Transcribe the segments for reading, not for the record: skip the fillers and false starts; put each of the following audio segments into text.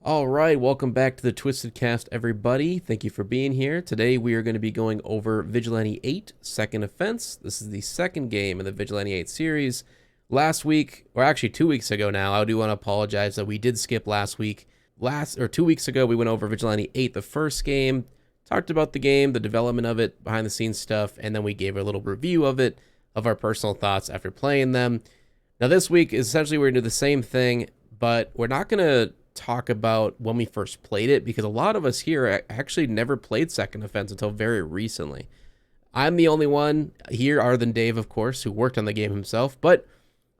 All right, welcome back to the Twisted Cast, everybody. Thank you for being here. Today we are going to be going over Vigilante 8, Second Offense. This is the second game in the Vigilante 8 series. Last week, or actually 2 weeks ago now, I do want to apologize that we did skip last week. 2 weeks ago, we went over Vigilante 8, the first game, talked about the game, the development of it, behind the scenes stuff, and then we gave a little review of it, of our personal thoughts after playing them. Now this week, essentially we're going to do the same thing, but we're not going to talk about when we first played it, because a lot of us here actually never played Second Offense until very recently. I'm the only one here, other than Dave, of course, who worked on the game himself. But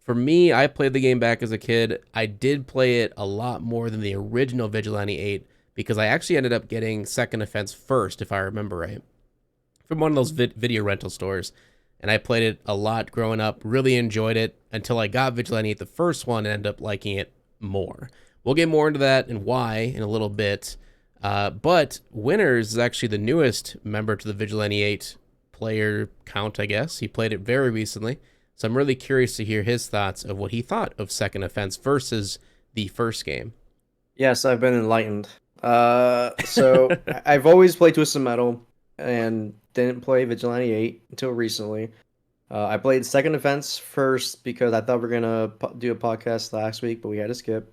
for me, I played the game back as a kid. I did play it a lot more than the original Vigilante 8, because I actually ended up getting Second Offense first, if I remember right, from one of those video rental stores. And I played it a lot growing up, really enjoyed it, until I got Vigilante 8, the first one, and ended up liking it more. We'll get more into that and why in a little bit. But Winners is actually the newest member to the Vigilante 8 player count, I guess. He played it very recently. So I'm really curious to hear his thoughts of what he thought of Second Offense versus the first game. Yes, I've been enlightened. So I've always played Twisted Metal and didn't play Vigilante 8 until recently. I played Second Offense first because I thought we were gonna do a podcast last week, but we had to skip.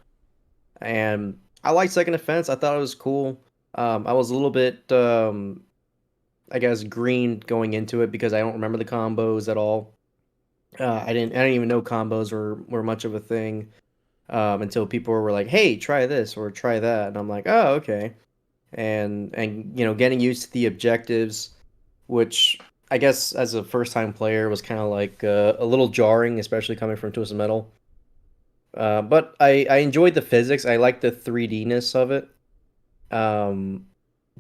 And I liked Second Offense. I thought it was cool. I was a little bit, I guess, green going into it because I don't remember the combos at all. I didn't even know combos were much of a thing until people were like, "Hey, try this or try that," and I'm like, "Oh, okay." And getting used to the objectives, which I guess as a first time player was kind of like a little jarring, especially coming from Twisted Metal. But I enjoyed the physics. I liked the 3D-ness of it. Um,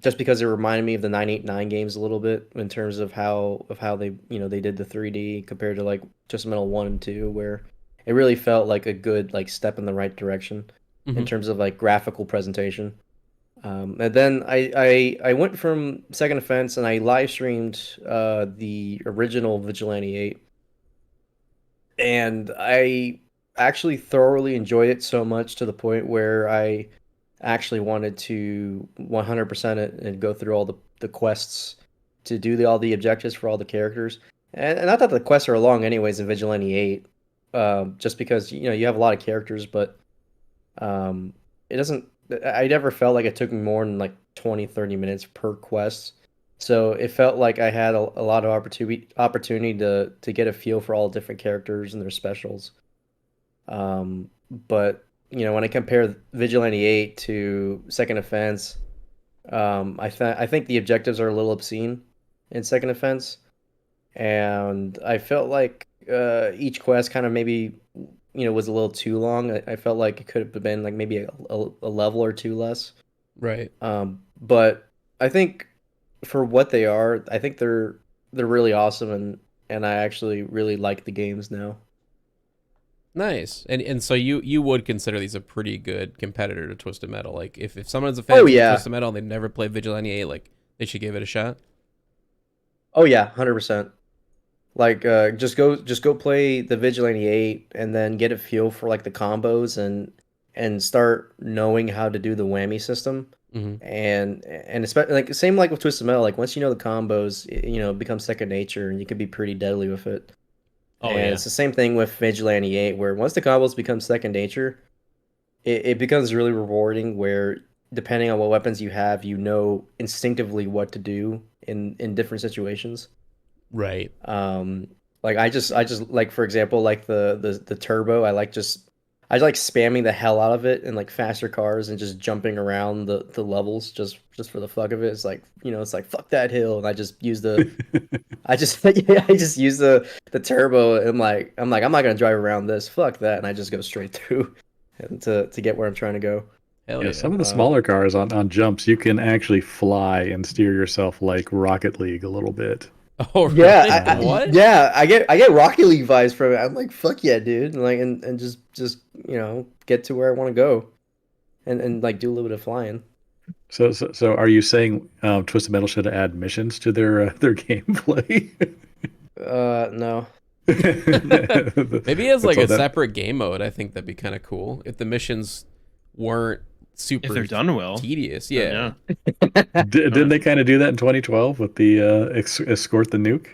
just because it reminded me of the 989 games a little bit in terms of how they did the 3D compared to like Twisted Metal 1 and 2, where it really felt like a good like step in the right direction in Mm-hmm. terms of like graphical presentation. And then I went from Second Offense and I live streamed the original Vigilante 8, and I actually thoroughly enjoyed it so much to the point where I actually wanted to 100% it and go through all the quests to do all the objectives for all the characters. And I thought the quests are long anyways in Vigilante 8, just because you have a lot of characters, but it doesn't. I never felt like it took me more than like 20-30 minutes per quest. So it felt like I had a lot of opportunity to get a feel for all the different characters and their specials. But when I compare Vigilante 8 to Second Offense, I think the objectives are a little obscene in Second Offense, and I felt like each quest kind of maybe was a little too long. I felt like it could have been like maybe a level or two less. Right. But I think for what they are, I think they're really awesome, and I actually really like the games now. Nice. And so you would consider these a pretty good competitor to Twisted Metal. Like if someone's a Oh fan of yeah, Twisted Metal and they've never played Vigilante 8, like they should give it a shot. oh yeah, 100%. Like just go play the Vigilante 8 and then get a feel for like the combos and start knowing how to do the whammy system. Mm-hmm. And especially like same like with Twisted Metal, like once you know the combos, it becomes second nature and you can be pretty deadly with it. Oh And yeah. it's the same thing with Vigilante 8, where once the combos become second nature, it becomes really rewarding where depending on what weapons you have, you know instinctively what to do in different situations. Right. Um, like I just like for example, like the turbo, I like spamming the hell out of it in like faster cars and just jumping around the levels just for the fuck of it. It's like, it's like fuck that hill, and I just yeah, I just use the turbo, and I'm not gonna drive around this. Fuck that, and I just go straight through and to get where I'm trying to go. Hell Yeah, yeah. some of the Uh, smaller cars on jumps, you can actually fly and steer yourself like Rocket League a little bit. Oh yeah, really? What? I get Rocket League vibes from it. I'm like, fuck yeah, dude, and like and just get to where I want to go, and like do a little bit of flying. So are you saying Twisted Metal should add missions to their gameplay? No. Maybe as That's like all a that. separate game mode, I think that'd be kind of cool. If the missions weren't super If they're done well, tedious. then Yeah. Didn't they kind of do that in 2012 with the escort the nuke?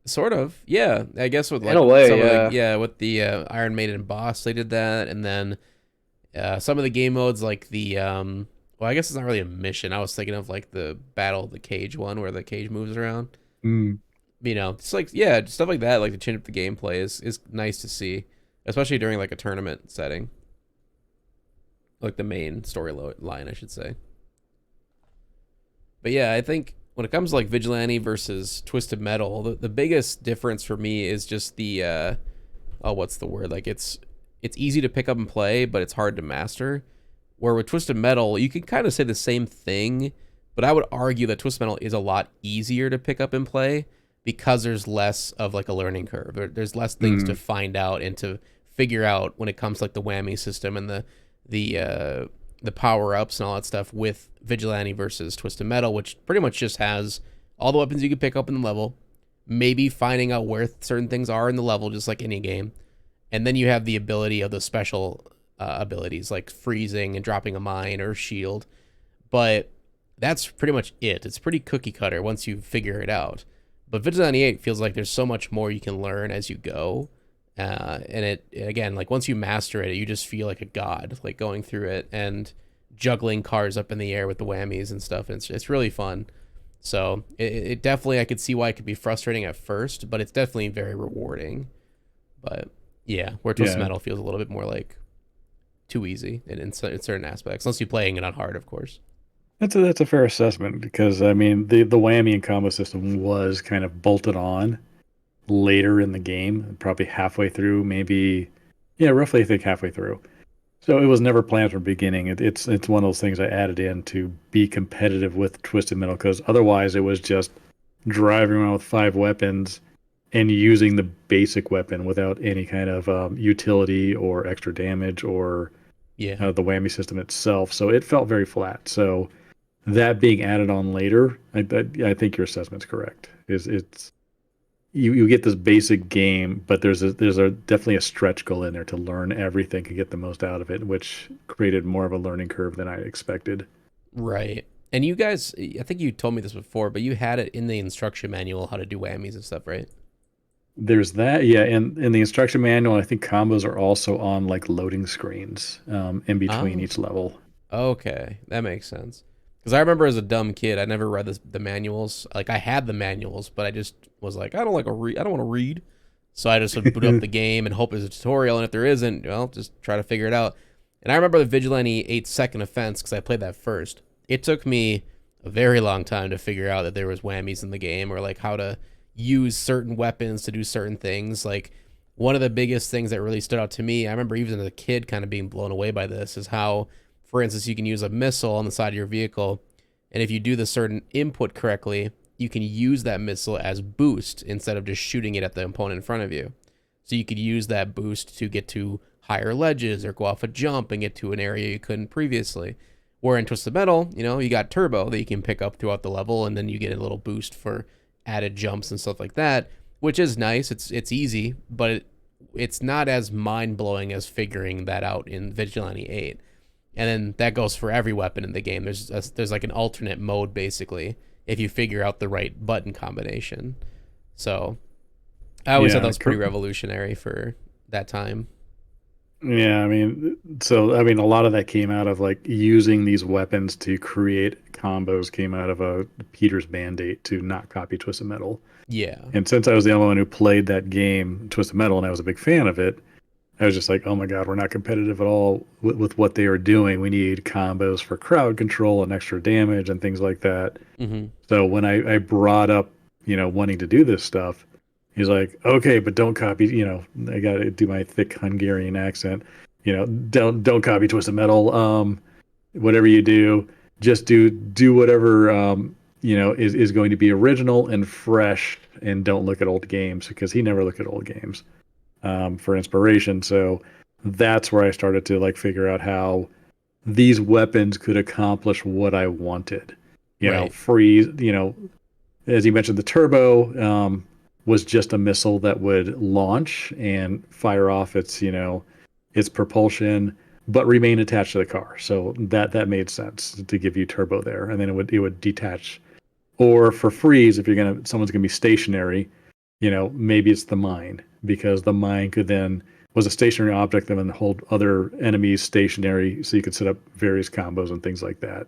Sort of. Yeah. I guess with In like a way, some of the yeah. with the Iron Maiden boss they did that, and then some of the game modes like the well, I guess it's not really a mission. I was thinking of like the Battle of the Cage one where the cage moves around. Mm. You know, just like yeah, stuff like that, like to change up the gameplay is nice to see, especially during like a tournament setting. Like the main line, I should say. But yeah, I think when it comes to like Vigilante versus Twisted Metal, the biggest difference for me is just the oh, what's the word? Like it's easy to pick up and play, but it's hard to master. Where with Twisted Metal, you can kind of say the same thing, but I would argue that Twisted Metal is a lot easier to pick up and play because there's less of like a learning curve. There's less things to find out and to figure out when it comes to like the whammy system and the power ups and all that stuff with Vigilante versus Twisted Metal, which pretty much just has all the weapons you can pick up in the level, maybe finding out where certain things are in the level, just like any game, and then you have the ability of the special abilities like freezing and dropping a mine or shield, but that's pretty much it. It's pretty cookie cutter once you figure it out. But Vigilante 8 feels like there's so much more you can learn as you go. And it again, like once you master it, you just feel like a god, like going through it and juggling cars up in the air with the whammies and stuff. And it's really fun. So it definitely, I could see why it could be frustrating at first, but it's definitely very rewarding. But yeah, where Twisted Metal feels a little bit more like too easy in certain aspects, unless you're playing it on hard, of course. That's a fair assessment because I mean the whammy and combo system was kind of bolted on later in the game, probably halfway through, maybe, yeah, roughly I think halfway through. So it was never planned from the beginning. It's one of those things I added in to be competitive with Twisted Metal because otherwise it was just driving around with 5 weapons and using the basic weapon without any kind of utility or extra damage or the whammy system itself. So it felt very flat. So that being added on later, I think your assessment's correct. It's you get this basic game, but there's definitely a stretch goal in there to learn everything and get the most out of it, which created more of a learning curve than I expected. Right. And you guys, I think you told me this before, but you had it in the instruction manual how to do whammies and stuff, right? There's that, yeah. And in the instruction manual, I think combos are also on like loading screens in between each level. Okay, that makes sense. Because I remember as a dumb kid, I never read the manuals. Like I had the manuals, but I just was like, I don't want to read. So I just would boot up the game and hope there's a tutorial. And if there isn't, well, just try to figure it out. And I remember the Vigilante 8 second offense because I played that first. It took me a very long time to figure out that there was whammies in the game or like how to use certain weapons to do certain things. Like one of the biggest things that really stood out to me, I remember even as a kid kind of being blown away by this, is how, for instance, you can use a missile on the side of your vehicle, and if you do the certain input correctly, you can use that missile as boost instead of just shooting it at the opponent in front of you. So you could use that boost to get to higher ledges or go off a jump and get to an area you couldn't previously. Where in Twisted Metal, you know, you got turbo that you can pick up throughout the level, and then you get a little boost for added jumps and stuff like that, which is nice. It's easy, but it's not as mind-blowing as figuring that out in Vigilante 8. And then that goes for every weapon in the game. There's like an alternate mode, basically, if you figure out the right button combination. So I always thought that was pretty revolutionary for that time. Yeah, I mean, a lot of that came out of like using these weapons to create combos came out of Peter's mandate to not copy Twisted Metal. Yeah. And since I was the only one who played that game, Twisted Metal, and I was a big fan of it, I was just like, oh my God, we're not competitive at all with what they are doing. We need combos for crowd control and extra damage and things like that. Mm-hmm. So when I brought up, wanting to do this stuff, he's like, okay, but don't copy, I got to do my thick Hungarian accent, don't copy Twisted Metal. Whatever you do, just do whatever, is going to be original and fresh, and don't look at old games, because he never looked at old games for inspiration. So that's where I started to like figure out how these weapons could accomplish what I wanted. Freeze, as you mentioned, the turbo was just a missile that would launch and fire off its propulsion, but remain attached to the car. So that made sense to give you turbo there, and then it would detach. Or for freeze, if someone's gonna be stationary, maybe it's the mine, because the mine was a stationary object and then hold other enemies stationary, so you could set up various combos and things like that.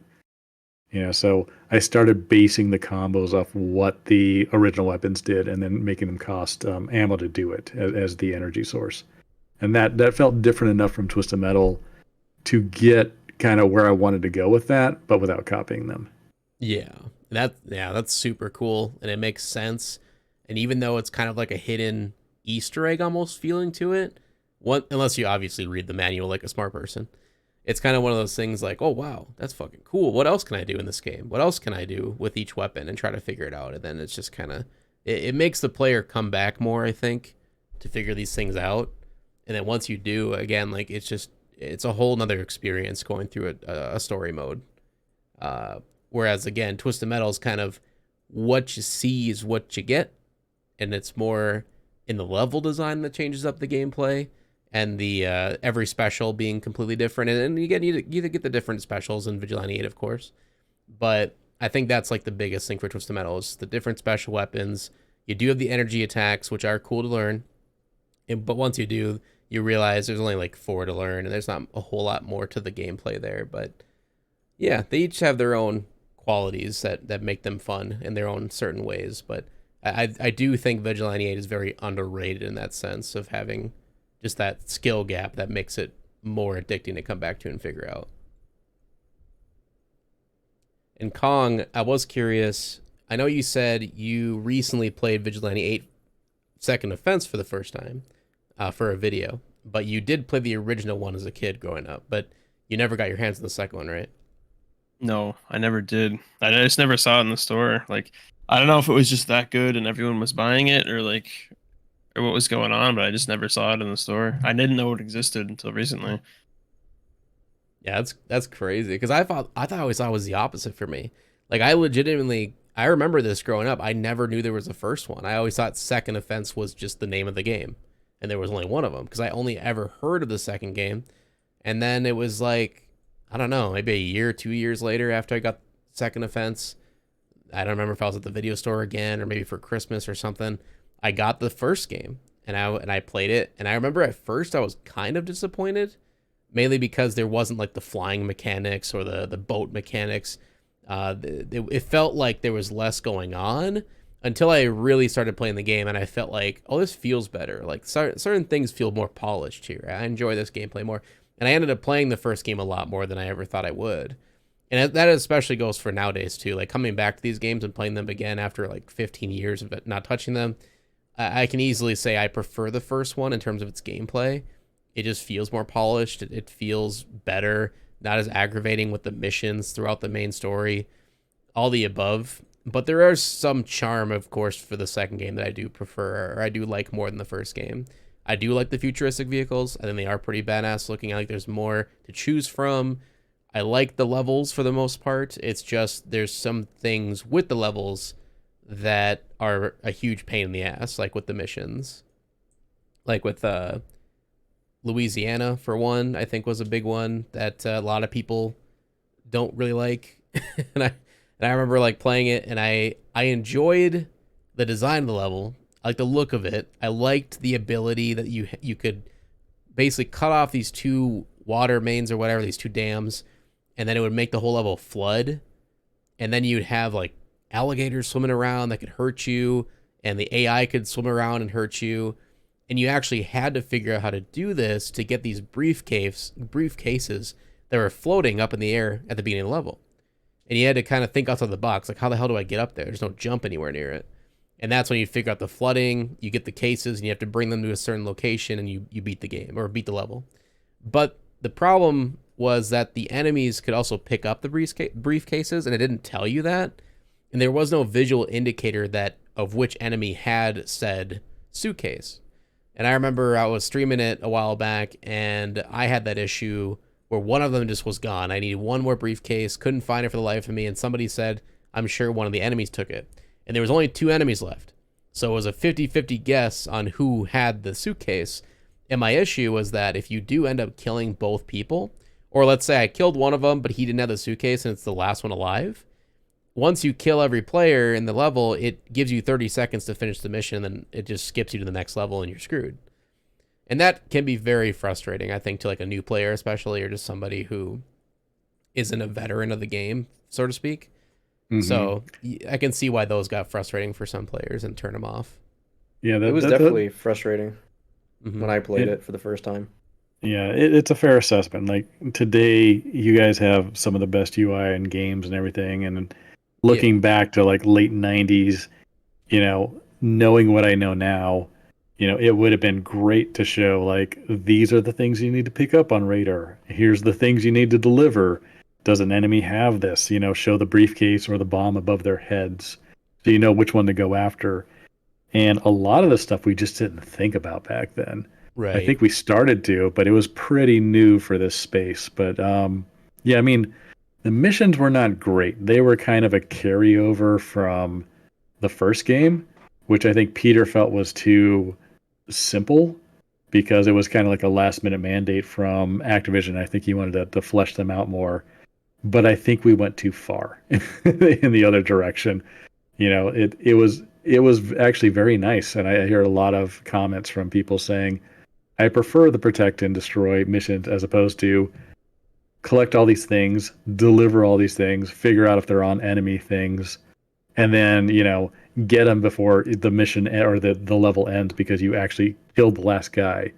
So I started basing the combos off what the original weapons did, and then making them cost ammo to do it as the energy source. And that felt different enough from Twisted Metal to get kind of where I wanted to go with that, but without copying them. Yeah, that's super cool, and it makes sense. And even though it's kind of like a hidden Easter egg almost feeling to it, unless you obviously read the manual like a smart person, it's kind of one of those things like, oh wow, that's fucking cool. What else can I do in this game? What else can I do with each weapon, and try to figure it out? And then it's just kind of it makes the player come back more, I think, to figure these things out. And then once you do, again, like it's a whole nother experience going through a story mode. Whereas again, Twisted Metal is kind of what you see is what you get, and it's more in the level design that changes up the gameplay, and the every special being completely different. And you get the different specials in Vigilante 8, of course, but I think that's like the biggest thing for Twisted Metal is the different special weapons. You do have the energy attacks, which are cool to learn, but once you do, you realize there's only like 4 to learn, and there's not a whole lot more to the gameplay there. But yeah, they each have their own qualities that make them fun in their own certain ways. But I do think Vigilante 8 is very underrated in that sense of having just that skill gap that makes it more addicting to come back to and figure out. And Kong, I was curious, I know you said you recently played Vigilante 8 Second Offense for the first time for a video, but you did play the original one as a kid growing up, but you never got your hands on the second one, right? No, I never did. I just never saw it in the store. Like, I don't know if it was just that good and everyone was buying it, or what was going on, but I just never saw it in the store. I didn't know it existed until recently. Yeah, that's crazy because I always thought it was the opposite for me. Like I remember this growing up. I never knew there was a first one. I always thought Second Offense was just the name of the game, and there was only one of them because I only ever heard of the second game, and then it was like, I don't know, maybe a year, 2 years later after I got Second Offense. I don't remember if I was at the video store again or maybe for Christmas or something. I got the first game and I played it, and I remember at first I was kind of disappointed, mainly because there wasn't like the flying mechanics or the boat mechanics. It felt like there was less going on until I really started playing the game, and I felt like, oh, this feels better. Like certain things feel more polished here. I enjoy this gameplay more. And I ended up playing the first game a lot more than I ever thought I would. And that especially goes for nowadays, too. Like, coming back to these games and playing them again after, like, 15 years of not touching them, I can easily say I prefer the first one in terms of its gameplay. It just feels more polished. It feels better, not as aggravating with the missions throughout the main story, all the above. But there is some charm, of course, for the second game that I do prefer, or I do like more than the first game. I do like the futuristic vehicles. I think they are pretty badass looking. I like there's more to choose from. I like the levels for the most part. It's just there's some things with the levels that are a huge pain in the ass, like with the missions. Like with Louisiana, for one, I think was a big one that a lot of people don't really like. and I remember like playing it, and I enjoyed the design of the level. I like the look of it. I liked the ability that you could basically cut off these 2 water mains or whatever, these 2 dams, and then it would make the whole level flood. And then you'd have like alligators swimming around that could hurt you, and the AI could swim around and hurt you. And you actually had to figure out how to do this to get these briefcases that were floating up in the air at the beginning of the level. And you had to kind of think outside the box, like, how the hell do I get up there? There's no jump anywhere near it. And that's when you figure out the flooding, you get the cases, and you have to bring them to a certain location, and you beat the game, or beat the level. But the problem was that the enemies could also pick up the briefcases, and it didn't tell you that. And there was no visual indicator of which enemy had said suitcase. And I remember I was streaming it a while back, and I had that issue where one of them just was gone. I needed one more briefcase, couldn't find it for the life of me, and somebody said, I'm sure one of the enemies took it. And there was only 2 enemies left. So it was a 50-50 guess on who had the suitcase. And my issue was that if you do end up killing both people, or let's say I killed one of them, but he didn't have the suitcase and it's the last one alive, once you kill every player in the level, it gives you 30 seconds to finish the mission, and then it just skips you to the next level and you're screwed. And that can be very frustrating, I think, to like a new player especially, or just somebody who isn't a veteran of the game, so to speak. Mhm. So I can see why those got frustrating for some players and turn them off. Yeah, It was definitely frustrating Mhm. when I played it for the first time. Yeah, it's a fair assessment. Like today, you guys have some of the best UI in games and everything. And looking back to like late 90s, knowing what I know now, it would have been great to show like these are the things you need to pick up on radar. Here's the things you need to deliver. Does an enemy have this? Show the briefcase or the bomb above their heads so you know which one to go after. And a lot of the stuff we just didn't think about back then. Right. I think we started to, but it was pretty new for this space. But yeah, I mean, the missions were not great. They were kind of a carryover from the first game, which I think Peter felt was too simple because it was kind of like a last minute mandate from Activision. I think he wanted to flesh them out more. But I think we went too far in the other direction. It was actually very nice. And I hear a lot of comments from people saying, I prefer the protect and destroy missions as opposed to collect all these things, deliver all these things, figure out if they're on enemy things, and then, get them before the mission or the level ends because you actually killed the last guy,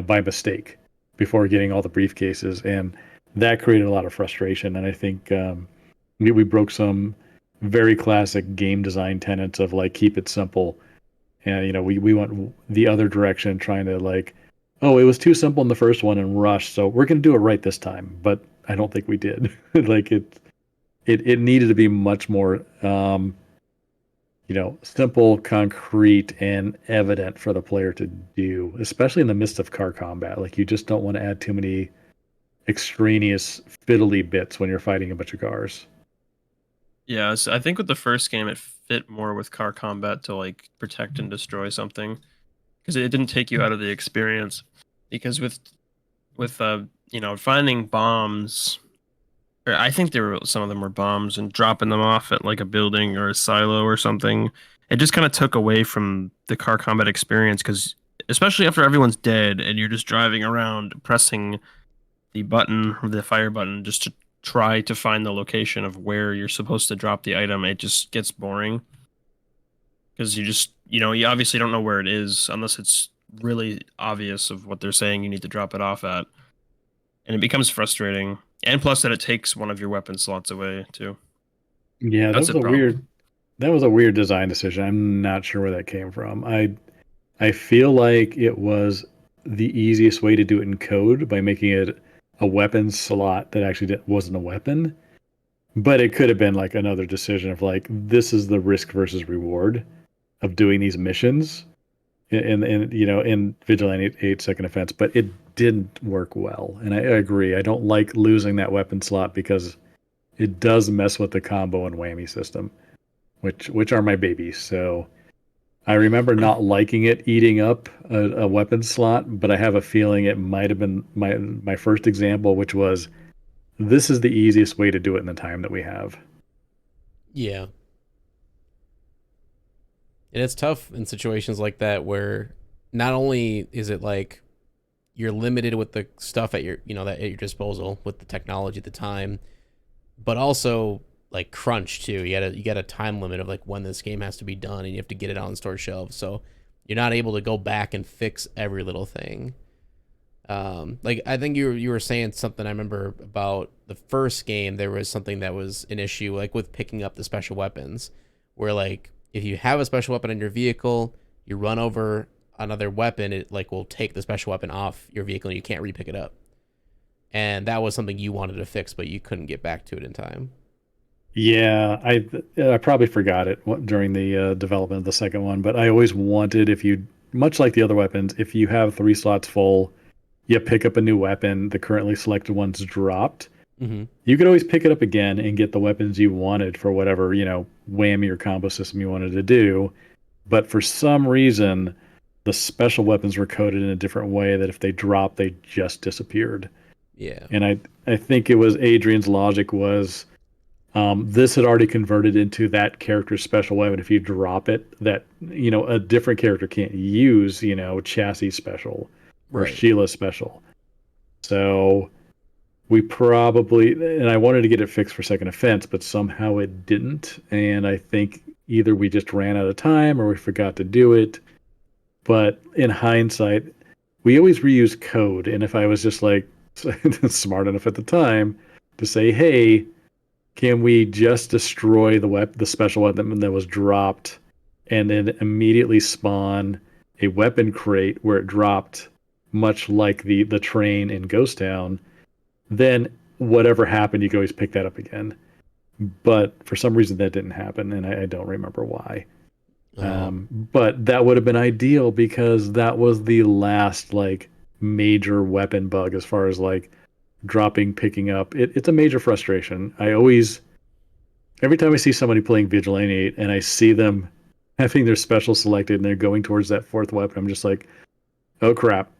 by mistake before getting all the briefcases. And that created a lot of frustration. And I think we broke some very classic game design tenets of like, keep it simple. And, we went the other direction trying to like, oh, it was too simple in the first one and rushed, so we're going to do it right this time. But I don't think we did. Like it needed to be much more, simple, concrete, and evident for the player to do, especially in the midst of car combat. Like you just don't want to add too many extraneous fiddly bits when you're fighting a bunch of cars. Yeah, so I think with the first game, it fit more with car combat to like protect and destroy something because it didn't take you out of the experience. Because with finding bombs, or I think some of them were bombs and dropping them off at like a building or a silo or something. It just kind of took away from the car combat experience because especially after everyone's dead and you're just driving around pressing the button, the fire button, just to try to find the location of where you're supposed to drop the item, it just gets boring because you obviously don't know where it is unless it's really obvious of what they're saying you need to drop it off at, and it becomes frustrating. And plus that it takes one of your weapon slots away too. Yeah, That's a problem. That was a weird design decision. I'm not sure where that came from. I feel like it was the easiest way to do it in code by making it a weapon slot that actually wasn't a weapon. But it could have been like another decision of like, this is the risk versus reward of doing these missions in Vigilante 8 second offense, but it didn't work well. And I agree. I don't like losing that weapon slot because it does mess with the combo and whammy system, which are my babies. So I remember not liking it eating up a weapon slot, but I have a feeling it might have been my first example, which was this is the easiest way to do it in the time that we have. Yeah. And it's tough in situations like that where not only is it like you're limited with the stuff at your at your disposal with the technology at the time, but also like crunch too. You got a time limit of like when this game has to be done, and you have to get it on store shelves. So you're not able to go back and fix every little thing. Like I think you were saying something. I remember about the first game. There was something that was an issue, like with picking up the special weapons, where like if you have a special weapon in your vehicle, you run over another weapon, it like will take the special weapon off your vehicle, and you can't re-pick it up. And that was something you wanted to fix, but you couldn't get back to it in time. Yeah, I probably forgot it during the development of the second one, but I always wanted, if you, much like the other weapons, if you have 3 slots full, you pick up a new weapon, the currently selected one's dropped. Mm-hmm. You could always pick it up again and get the weapons you wanted for whatever, whammy or combo system you wanted to do. But for some reason, the special weapons were coded in a different way that if they dropped, they just disappeared. Yeah. And I think it was Adrian's logic was this had already converted into that character's special weapon. If you drop it, that, a different character can't use, chassis special or Right. Sheila special. So we probably, and I wanted to get it fixed for second offense, but somehow it didn't. And I think either we just ran out of time or we forgot to do it. But in hindsight, we always reuse code. And if I was just like smart enough at the time to say, hey, can we just destroy the special weapon that was dropped and then immediately spawn a weapon crate where it dropped, much like the train in Ghost Town, then whatever happened, you could always pick that up again. But for some reason that didn't happen, and I don't remember why. But that would have been ideal because that was the last major weapon bug as far as dropping, picking up. It's a major frustration. Every time I see somebody playing Vigilante 8 and I see them having their special selected and they're going towards that fourth weapon, I'm just like, oh crap.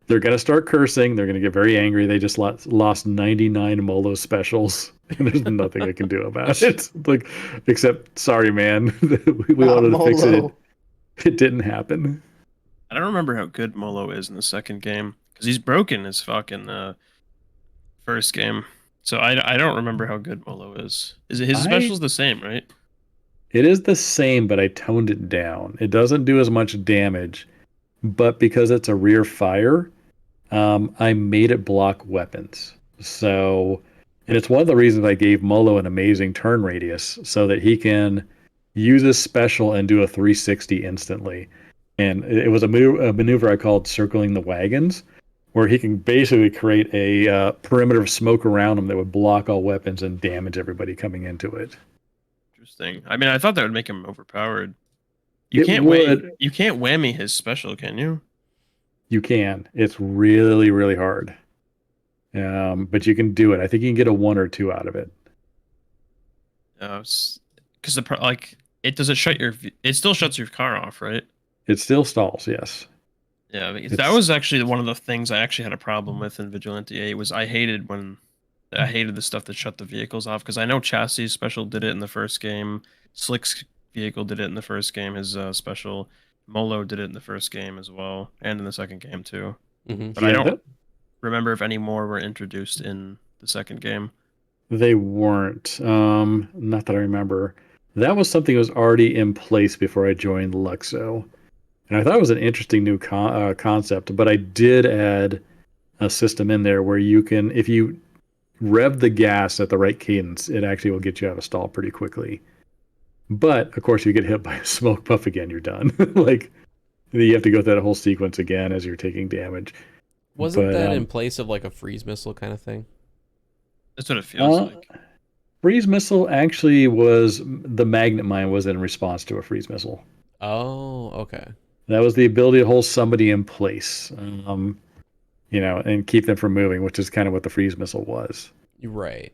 They're going to start cursing. They're going to get very angry. They just lost 99 Molo specials, and there's nothing I can do about it. Except, sorry, man. we wanted to fix it. It didn't happen. I don't remember how good Molo is in the second game because he's broken his fucking first game. So I don't remember how good Molo is. Is it his special's the same, right? It is the same, but I toned it down. It doesn't do as much damage, but because it's a rear fire, I made it block weapons. So, and it's one of the reasons I gave Molo an amazing turn radius so that he can use his special and do a 360 instantly. And it was a maneuver I called circling the wagons, where he can basically create a perimeter of smoke around him that would block all weapons and damage everybody coming into it. Interesting. I mean, I thought that would make him overpowered. You can't whammy his special, can you? You can. It's really, really hard. But you can do it. I think you can get a 1 or 2 out of it. Because it still shuts your car off, right? It still stalls, yes. Yeah, that was actually one of the things I actually had a problem with in Vigilante 8 was I hated the stuff that shut the vehicles off, because I know Chassis special did it in the first game, Slick's vehicle did it in the first game, his special, Molo did it in the first game as well, and in the second game too. Mm-hmm. But I don't remember if any more were introduced in the second game. They weren't. Not that I remember. That was something that was already in place before I joined Luxo. And I thought it was an interesting new concept, but I did add a system in there where you can, if you rev the gas at the right cadence, it actually will get you out of stall pretty quickly. But, of course, you get hit by a smoke puff again, you're done. You have to go through that whole sequence again as you're taking damage. Wasn't that in place of a freeze missile kind of thing? That's what it feels like. Freeze missile actually was, the magnet mine was in response to a freeze missile. Oh, okay. That was the ability to hold somebody in place, and keep them from moving, which is kind of what the freeze missile was. You're right.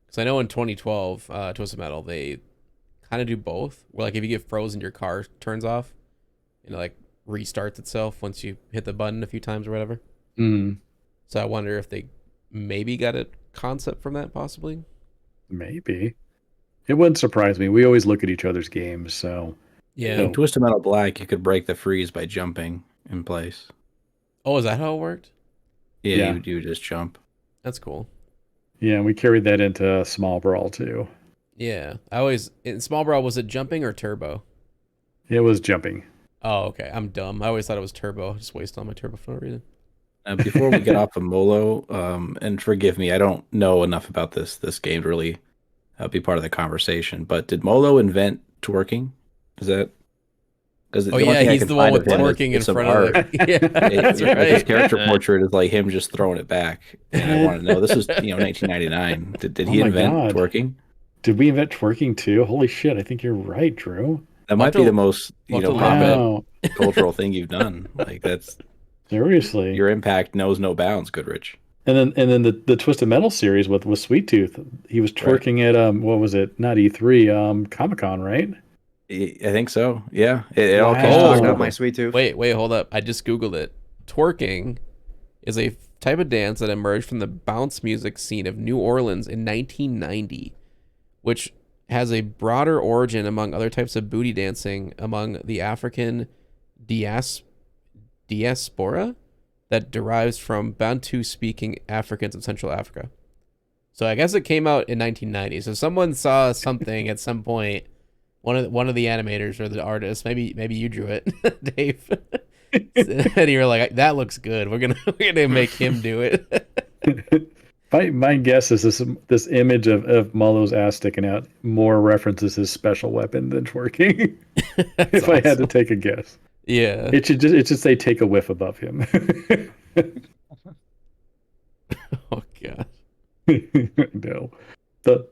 Because I know in 2012, Twisted Metal, they kind of do both. Where if you get frozen, your car turns off, and it restarts itself once you hit the button a few times or whatever. Mm. So I wonder if they maybe got a concept from that, possibly. Maybe. It wouldn't surprise me. We always look at each other's games, so. Yeah. In Twisted Metal Black, you could break the freeze by jumping in place. Oh, is that how it worked? Yeah. You just jump. That's cool. Yeah, and we carried that into Small Brawl too. Yeah. In Small Brawl, was it jumping or turbo? It was jumping. Oh, okay. I'm dumb. I always thought it was turbo. I just wasted all my turbo for no reason. Before we get off of Molo, and forgive me, I don't know enough about this game to really be part of the conversation, but did Molo invent twerking? Is that? He's the one with twerking in front of it. Yeah, that's right. His character portrait is him just throwing it back. And I want to know, this was 1999. Did he invent twerking? Did we invent twerking too? Holy shit! I think you're right, Drew. That might be the most pop cultural thing you've done. That's seriously, your impact knows no bounds, Goodrich. And then the Twisted Metal series with Sweet Tooth, he was twerking at what was it? Not E3, Comic-Con, right? I think so. Yeah, it all Wow. came He's full talking Oh, about my circle. sweet tooth. wait, hold up. I just Googled it. Twerking is a type of dance that emerged from the bounce music scene of New Orleans in 1990, which has a broader origin among other types of booty dancing among the African dias- diaspora that derives from Bantu-speaking Africans in Central Africa. So I guess it came out in 1990. So someone saw something at some point. One of the animators or the artists, maybe you drew it, Dave. And you were like, "That looks good. We're gonna make him do it." My guess is this image of Molo's ass sticking out more references his special weapon than twerking. That's If I had to awesome. take a guess, Yeah. it should say take a whiff above him. Oh god. No,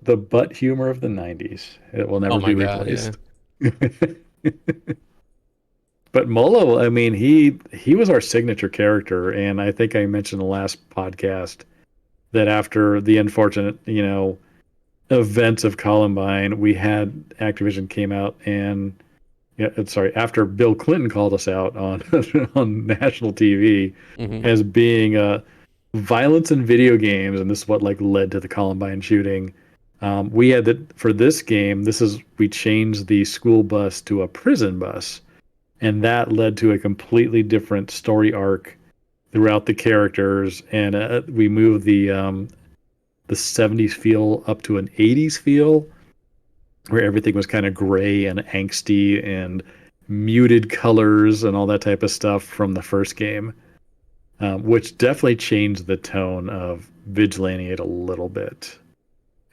the butt humor of the '90s. It will never Oh my be god. Yeah. replaced. But Molo, I mean, he was our signature character, and I think I mentioned the last podcast that after the unfortunate, events of Columbine, we had Activision came out and sorry, after Bill Clinton called us out on on national TV Hmm. as being violence in video games, and this is what like led to the Columbine shooting. We had that for this game. We changed the school bus to a prison bus, and that led to a completely different story arc throughout the characters, and we moved the 70s feel up to an 80s feel where everything was kind of gray and angsty and muted colors and all that type of stuff from the first game, which definitely changed the tone of Vigilante 8 a little bit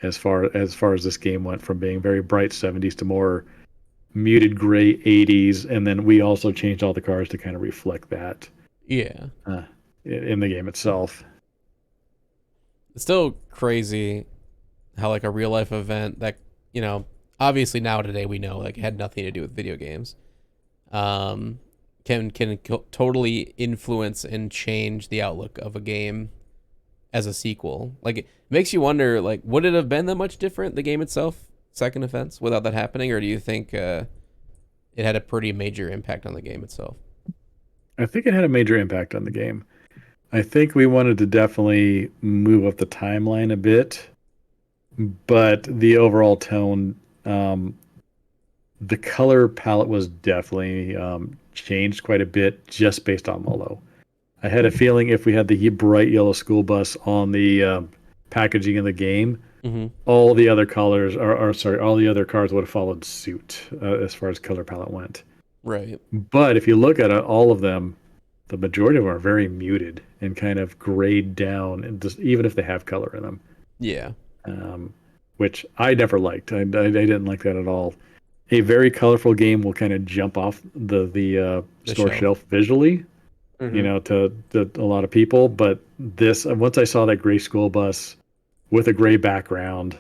as this game went from being very bright 70s to more muted gray 80s, and then we also changed all the cars to kind of reflect that Yeah. in the game itself. It's still crazy how like a real life event that obviously now today we know like had nothing to do with video games, um, can totally influence and change the outlook of a game as a sequel. Like it makes you wonder, like, would it have been that much different, the game itself, Second Offense, without that happening, or do you think it had a pretty major impact on the game itself? I think it had a major impact on the game. I think we wanted to definitely move up the timeline a bit, but the overall tone, the color palette was definitely changed quite a bit just based on Molo. I had a feeling if we had the bright yellow school bus on the packaging of the game, Mm-hmm. all the other colors, all the other cars would have followed suit as far as color palette went. Right. But if you look at it, all of them, the majority of them are very muted and kind of grayed down, and just even if they have color in them, Yeah. which I never liked. I didn't like that at all. A very colorful game will kind of jump off the store shelf visually, Mhm. to a lot of people. But this, once I saw that gray school bus with a gray background,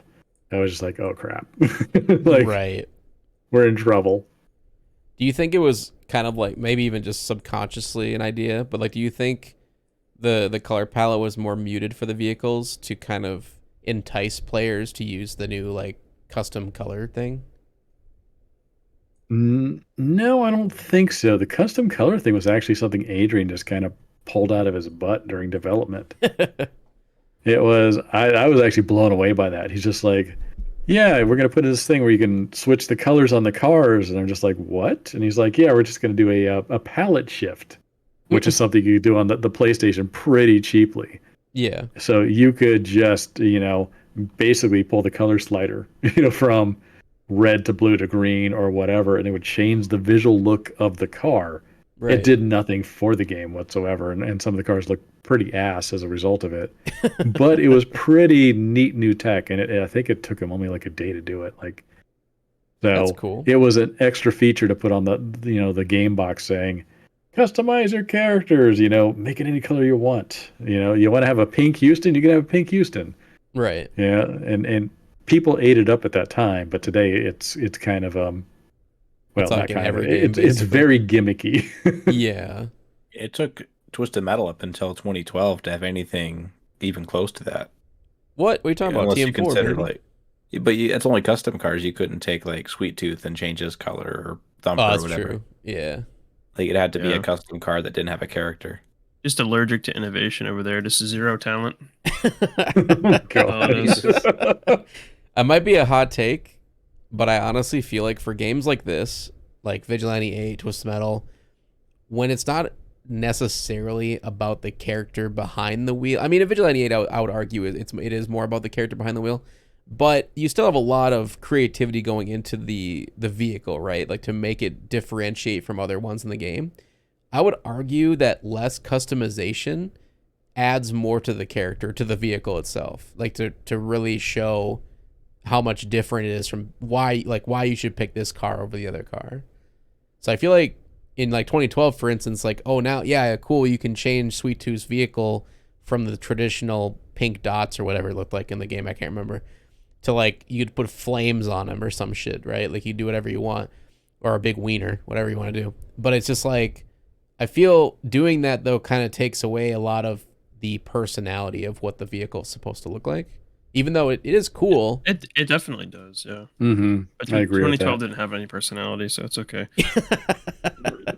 I was just like, oh crap, like Right. we're in trouble. Do you think it was kind of like maybe even just subconsciously an idea, but like do you think the color palette was more muted for the vehicles to kind of entice players to use the new like custom color thing? No, I don't think so. The custom color thing was actually something Adrian just kind of pulled out of his butt during development. It was I was actually blown away by that. He's just like, yeah, we're gonna put in this thing where you can switch the colors on the cars, and I'm just like, what? And he's like, yeah, we're just gonna do a palette shift, which is something you do on the PlayStation pretty cheaply. Yeah. So you could just basically pull the color slider, from red to blue to green or whatever, and it would change the visual look of the car. Right. It did nothing for the game whatsoever, and some of the cars looked pretty ass as a result of it. But it was pretty neat new tech, and I think it took him only like a day to do it. Like, That's so cool. it was an extra feature to put on the game box saying, customize your characters, make it any color you want. You want to have a pink Houston, you can have a pink Houston. Right. Yeah, and people ate it up at that time, but today it's kind of well, It's like not in kind of. every game, It's basically. very gimmicky. Yeah. It took Twisted Metal up until 2012 to have anything even close to that. What are you talking about? Unless you TM4, consider baby. like, But it's only custom cars. You couldn't take like Sweet Tooth and change his color or Thumper Oh, or that's whatever. true. Yeah. Like it had to be Yeah. a custom car that didn't have a character. Just allergic to innovation over there. Just zero talent. God. Jesus. It might be a hot take, but I honestly feel like for games like this, like Vigilante 8, Twisted Metal, when it's not necessarily about the character behind the wheel. I mean, in Vigilante 8, I would argue it is more about the character behind the wheel, but you still have a lot of creativity going into the vehicle, right? Like to make it differentiate from other ones in the game. I would argue that less customization adds more to the character, to the vehicle itself, like to really show how much different it is from why you should pick this car over the other car. So I feel like in like 2012, for instance, like, oh, now, yeah, cool, you can change Sweet Tooth's vehicle from the traditional pink dots or whatever it looked like in the game, I can't remember, to like you could put flames on him or some shit, right? Like you do whatever you want, or a big wiener, whatever you want to do. But it's just like, I feel doing that though kind of takes away a lot of the personality of what the vehicle is supposed to look like. Even though it is cool. It definitely does, yeah. Mm-hmm. But I agree with 2012 that. didn't have any personality, so it's okay.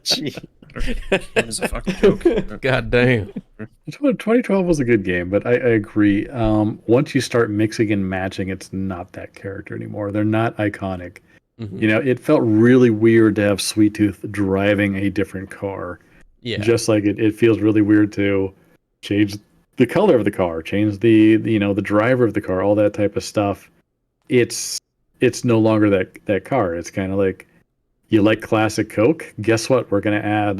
Gee. It was a fucking joke. God damn. 2012 was a good game, but I agree. Once you start mixing and matching, it's not that character anymore. They're not iconic. Mhm. You know, it felt really weird to have Sweet Tooth driving a different car. Yeah. Just like it feels really weird to change the color of the car, change the driver of the car, all that type of stuff. It's no longer that car. It's kind of like, you like classic Coke? Guess what? We're gonna add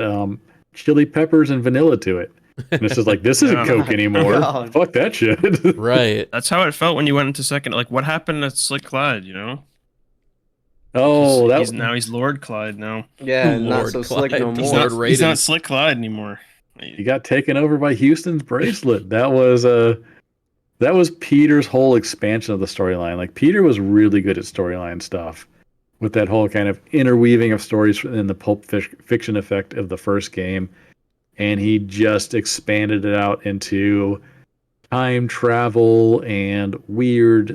chili peppers and vanilla to it. And it's just like, this isn't Yeah. Coke anymore. God. Fuck that shit. Right. That's how it felt when you went into second. Like, what happened to Slick Clyde, you know? Oh, He's Lord Clyde now. Yeah, not Lord so slick no Clyde. He's more. Lord not Raiden. Slick Clyde anymore. he got taken over by Houston's bracelet. That was Peter's whole expansion of the storyline. Like, Peter was really good at storyline stuff, with that whole kind of interweaving of stories in the Pulp Fiction effect of the first game, and he just expanded it out into time travel and weird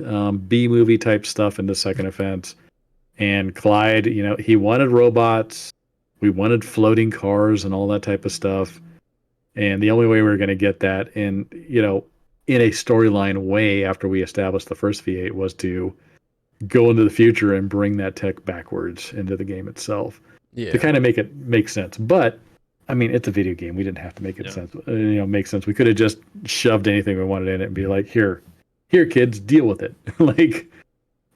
B-movie type stuff in the second offense. And Clyde, he wanted robots, we wanted floating cars and all that type of stuff, and the only way we were going to get that in a storyline way after we established the first V8 was to go into the future and bring that tech backwards into the game itself Yeah. to kind of make it make sense. But I mean, it's a video game. We didn't have to make it make sense. We could have just shoved anything we wanted in it and be like, here kids, deal with it. Like,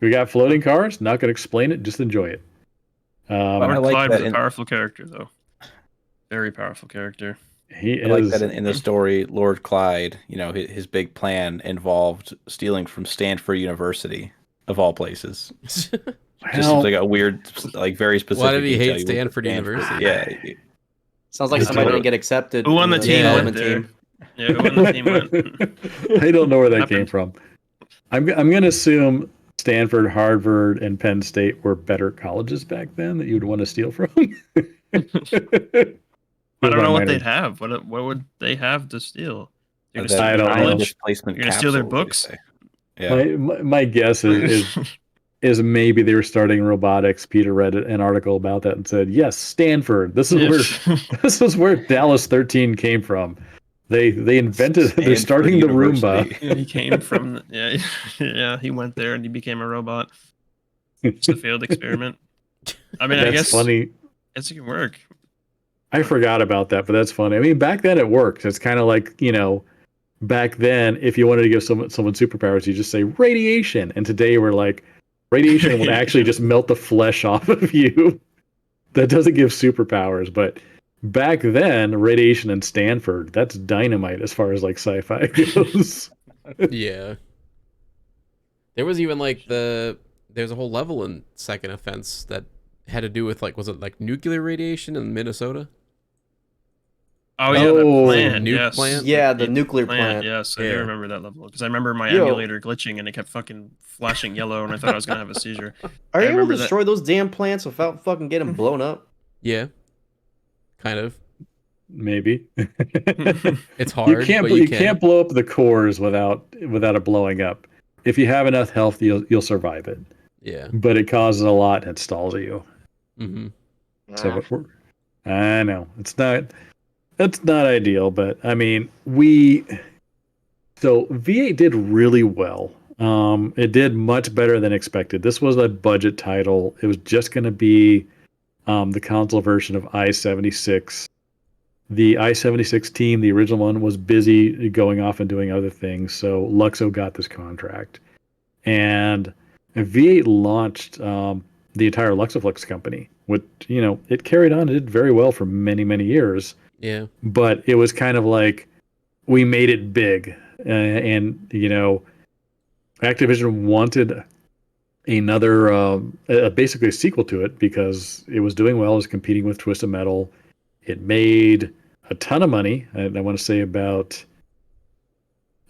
we got floating cars, not going to explain it, just enjoy it. Lord like Clyde that was a powerful character, though. Very powerful character. He I like is that in the story, Lord Clyde, his big plan involved stealing from Stanford University, of all places. Just seems like a weird, like very specific. Why did he hate detail. You went to Stanford University? Yeah. Sounds like somebody didn't get accepted. Who on the in team development went there? Yeah, who on the team went? I don't know where that Happened. came from. I'm going to assume Stanford, Harvard, and Penn State were better colleges back then that you'd want to steal from. I don't know what they'd have. What would they have to steal? You're gonna I steal don't their know. knowledge? Displacement You're gonna steal their capsule, would you books? say? Yeah. My guess is maybe they were starting robotics. Peter read an article about that and said, "Yes, Stanford. This is where Dallas 13 came from. They invented. They're starting the Roomba." He came from yeah. He went there and he became a robot. It's a failed experiment. I mean, I That's guess funny. it can work. I forgot about that, but that's funny. I mean, back then it worked. It's kind of like, back then, if you wanted to give someone superpowers, you just say radiation. And today we're like, radiation would actually just melt the flesh off of you. That doesn't give superpowers. But back then, radiation and Stanford, that's dynamite as far as like sci-fi goes. Yeah. There was even like there's a whole level in Second Offense that had to do with like, was it like nuclear radiation in Minnesota? Oh yeah, Oh, that plant. nuke Yes. plant? Yeah, the nuclear plant. Yes, I Yeah. do remember that level because I remember my Yo. emulator glitching and it kept fucking flashing yellow, and I thought I was gonna have a seizure. Are I you able to remember that. destroy those damn plants without fucking getting blown up? Yeah. Kind of. Maybe. It's hard. You but you can't blow up the cores without it blowing up. if you have enough health, you'll survive it. Yeah. But it causes a lot and it stalls you. Mm-hmm. So I know it's not ideal, but I mean so V8 did really well. It did much better than expected. This was a budget title. It was just going to be the console version of I-76. The I-76 team, the original one, was busy going off and doing other things, so Luxo got this contract. And V8 launched the entire Luxoflux company, which, it carried on. It did very well for many, many years. Yeah. But it was kind of like, we made it big. And Activision wanted another, basically a sequel to it because it was doing well. It was competing with Twisted Metal. It made a ton of money. I want to say about,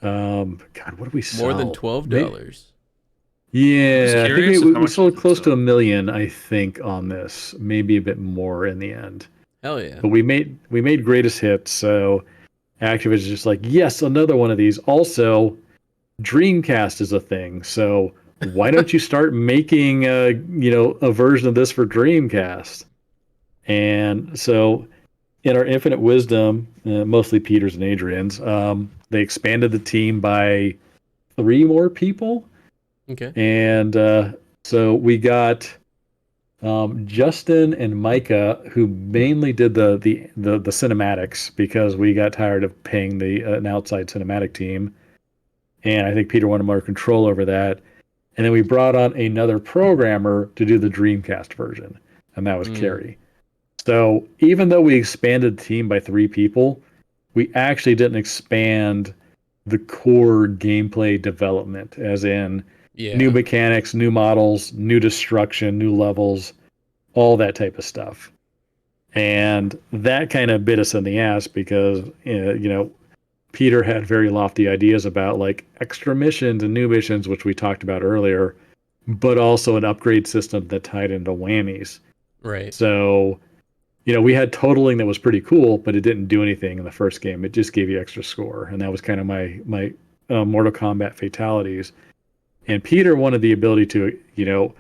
God, what did we sell? More than $12. Yeah, I think curious of how we much sold it close to sold. $1 million, I think, on this. Maybe a bit more in the end. Hell yeah. But we made greatest hits, so Activision is just like, yes, another one of these. Also, Dreamcast is a thing, so why don't you start making a version of this for Dreamcast? And so, in our infinite wisdom, mostly Peter's and Adrian's, they expanded the team by 3 more people. Okay. And so we got Justin and Micah, who mainly did the cinematics because we got tired of paying an outside cinematic team, and I think Peter wanted more control over that. And then we brought on another programmer to do the Dreamcast version, and that was Carrie. So even though we expanded the team by 3 people, we actually didn't expand the core gameplay development, as in new mechanics, new models, new destruction, new levels, all that type of stuff. And that kind of bit us in the ass because, Peter had very lofty ideas about like extra missions and new missions, which we talked about earlier, but also an upgrade system that tied into whammies. Right. So, we had totaling that was pretty cool, but it didn't do anything in the first game. It just gave you extra score. And that was kind of my Mortal Kombat fatalities. And Peter wanted the ability to,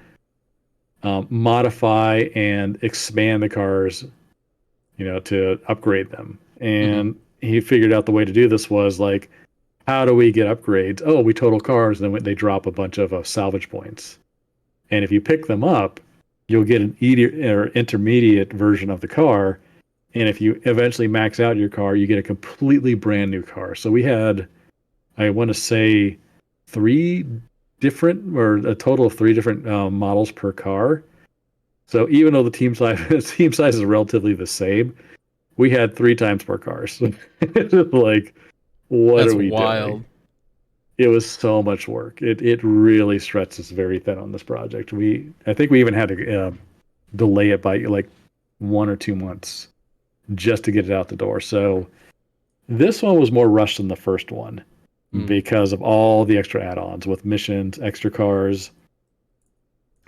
modify and expand the cars, to upgrade them. And he figured out the way to do this was like, how do we get upgrades? Oh, we total cars, and then they drop a bunch of salvage points. And if you pick them up, you'll get an intermediate version of the car. And if you eventually max out your car, you get a completely brand new car. So we had, I want to say, 3 different, or a total of 3 different models per car. So even though the team size is relatively the same, we had 3 times more cars. Like, what That's are we wild. doing? It was so much work. It really stretched us very thin on this project. I think we even had to delay it by like 1 or 2 months just to get it out the door. So this one was more rushed than the first one. Because of all the extra add-ons with missions, extra cars.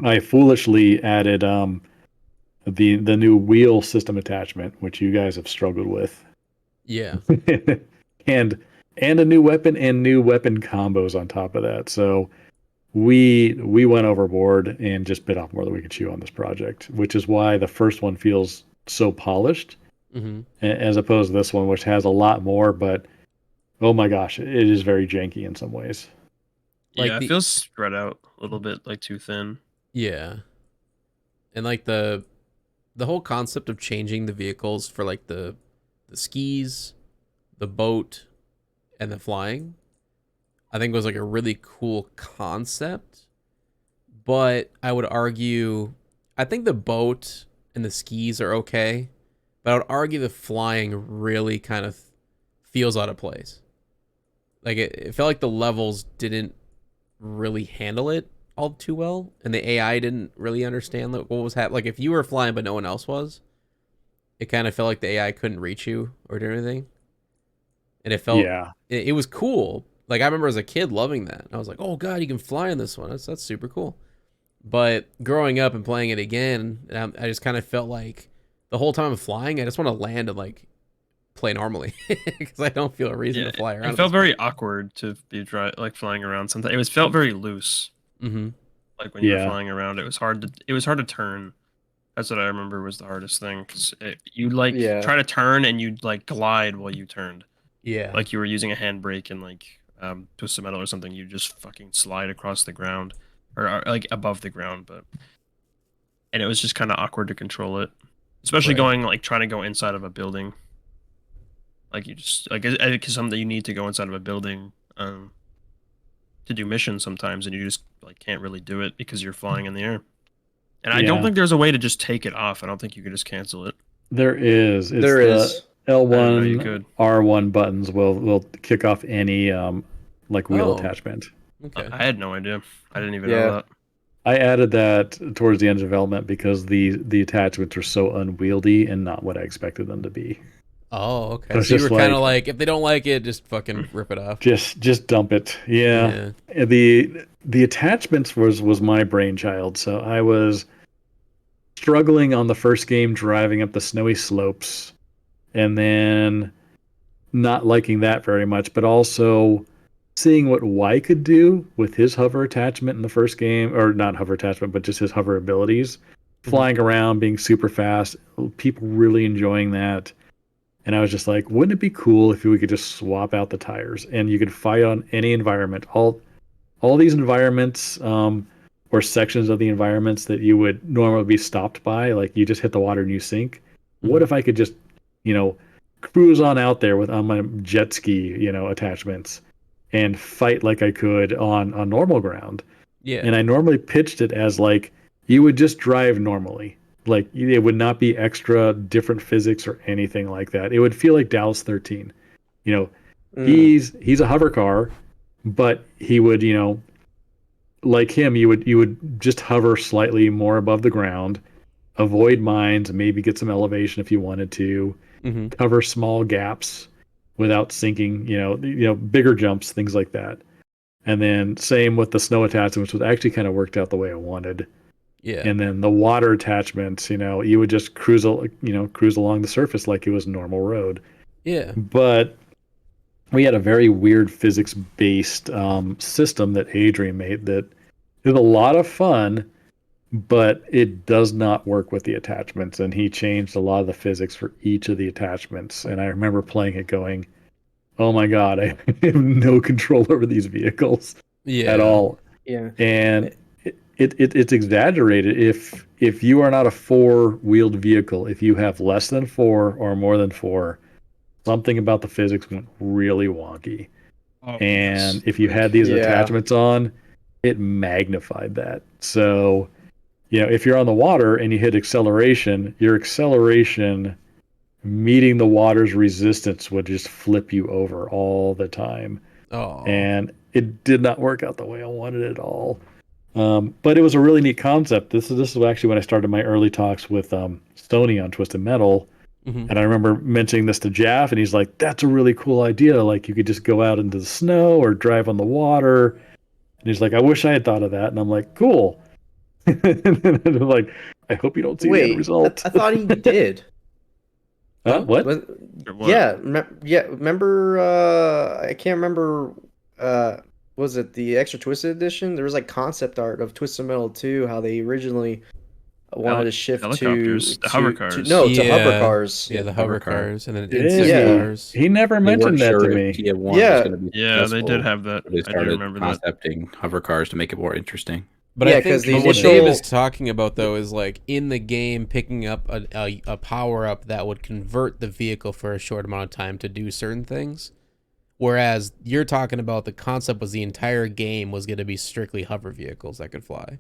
I foolishly added the new wheel system attachment, which you guys have struggled with. Yeah. and a new weapon and new weapon combos on top of that. So we went overboard and just bit off more than we could chew on this project, which is why the first one feels so polished as opposed to this one, which has a lot more, but oh my gosh, it is very janky in some ways. Like it feels spread out a little bit, like too thin. Yeah. And like the whole concept of changing the vehicles for like the skis, the boat, and the flying, I think was like a really cool concept. But I would argue, I think the boat and the skis are okay, but I would argue the flying really kind of feels out of place. Like it felt like the levels didn't really handle it all too well, and the AI didn't really understand what was happening. Like if you were flying but no one else was, it kind of felt like the AI couldn't reach you or do anything. And it felt it was cool. Like I remember as a kid loving that. I was like, oh god, you can fly in this one. That's super cool. But growing up and playing it again, I just kind of felt like the whole time I'm flying, I just want to land and like play normally because I don't feel a reason to fly around. It felt very awkward to be flying around. Sometimes felt very loose. Mm-hmm. Like when you were flying around, it was hard to turn. That's what I remember was the hardest thing because you try to turn and you'd like glide while you turned. Yeah. Like you were using a handbrake and like Twisted Metal or something. You just fucking slide across the ground or like above the ground, and it was just kind of awkward to control it, especially trying to go inside of a building. Like you just because something you need to go inside of a building to do missions sometimes, and you just like can't really do it because you're flying in the air. And I don't think there's a way to just take it off. I don't think you could just cancel it. There is. There is. L1, R1 buttons will kick off any like wheel attachment. Okay. I had no idea. I didn't even know that. I added that towards the end of development because the attachments are so unwieldy and not what I expected them to be. Oh, okay. So you were kind of like, if they don't like it, just fucking rip it off. Just dump it. Yeah. The attachments was my brainchild. So I was struggling on the first game driving up the snowy slopes and then not liking that very much, but also seeing what Y could do with his hover attachment in the first game, or not hover attachment, but just his hover abilities, flying around, being super fast, people really enjoying that. And I was just like, wouldn't it be cool if we could just swap out the tires and you could fight on any environment? All these environments, or sections of the environments that you would normally be stopped by, like you just hit the water and you sink. What if I could just, cruise on out there on my jet ski, attachments and fight like I could on normal ground? Yeah. And I normally pitched it as like you would just drive normally. Like it would not be extra different physics or anything like that. It would feel like Dallas 13. He's a hover car, but he would, like him, you would just hover slightly more above the ground, avoid mines, maybe get some elevation if you wanted to, cover small gaps without sinking, bigger jumps, things like that. And then same with the snow attachments, which was actually kind of worked out the way I wanted. Yeah. And then the water attachments, you would just cruise along the surface like it was a normal road. Yeah. But we had a very weird physics-based system that Adrian made that is a lot of fun, but it does not work with the attachments. And he changed a lot of the physics for each of the attachments. And I remember playing it going, oh my God, I have no control over these vehicles at all. Yeah. And it's exaggerated. If you are not a four-wheeled vehicle, if you have less than four or more than four, something about the physics went really wonky. And if you had these attachments on, it magnified that. So, if you're on the water and you hit acceleration, your acceleration meeting the water's resistance would just flip you over all the time. Oh. And it did not work out the way I wanted it at all. But it was a really neat concept. This is actually when I started my early talks with Sony on Twisted Metal. And I remember mentioning this to Jaff, and he's like, that's a really cool idea. Like, you could just go out into the snow or drive on the water. And he's like, I wish I had thought of that. And I'm like, cool. And I'm like, I hope you don't see the end result. I thought he did. What? Yeah. Remember, I can't remember, was it the Extra Twisted Edition? There was like concept art of Twisted Metal 2, how they originally wanted to shift to hover cars. To hover cars. Yeah, the hover cars, and then cars. He never mentioned that to me. They did have that. They started I do remember concepting hover cars to make it more interesting. But I think what Dave is talking about, though, is like in the game picking up a power-up that would convert the vehicle for a short amount of time to do certain things. Whereas you're talking about the concept was the entire game was going to be strictly hover vehicles that could fly.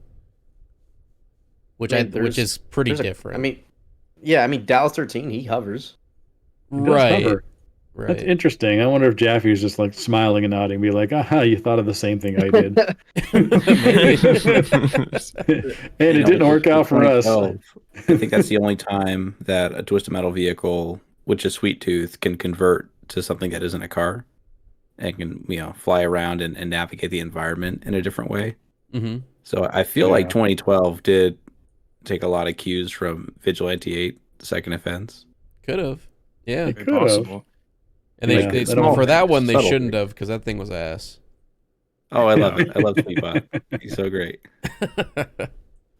Which is pretty different. I mean, Dallas 13, he hovers. Right. That's interesting. I wonder if Jaffe was just like smiling and nodding, be like, "Aha, you thought of the same thing I did." And it didn't work out for us. I think that's the only time that a Twisted Metal vehicle, which is Sweet Tooth, can convert to something that isn't a car and can, fly around and navigate the environment in a different way. Mm-hmm. So I feel like 2012 did take a lot of cues from Vigilante 8, the second offense. Could have. Yeah. It Very could have. possible. And they, Yeah, they I don't for know. that one they Subtle shouldn't thing. have because that thing was ass. Oh, I love it. I love Tweetbot. He's so great.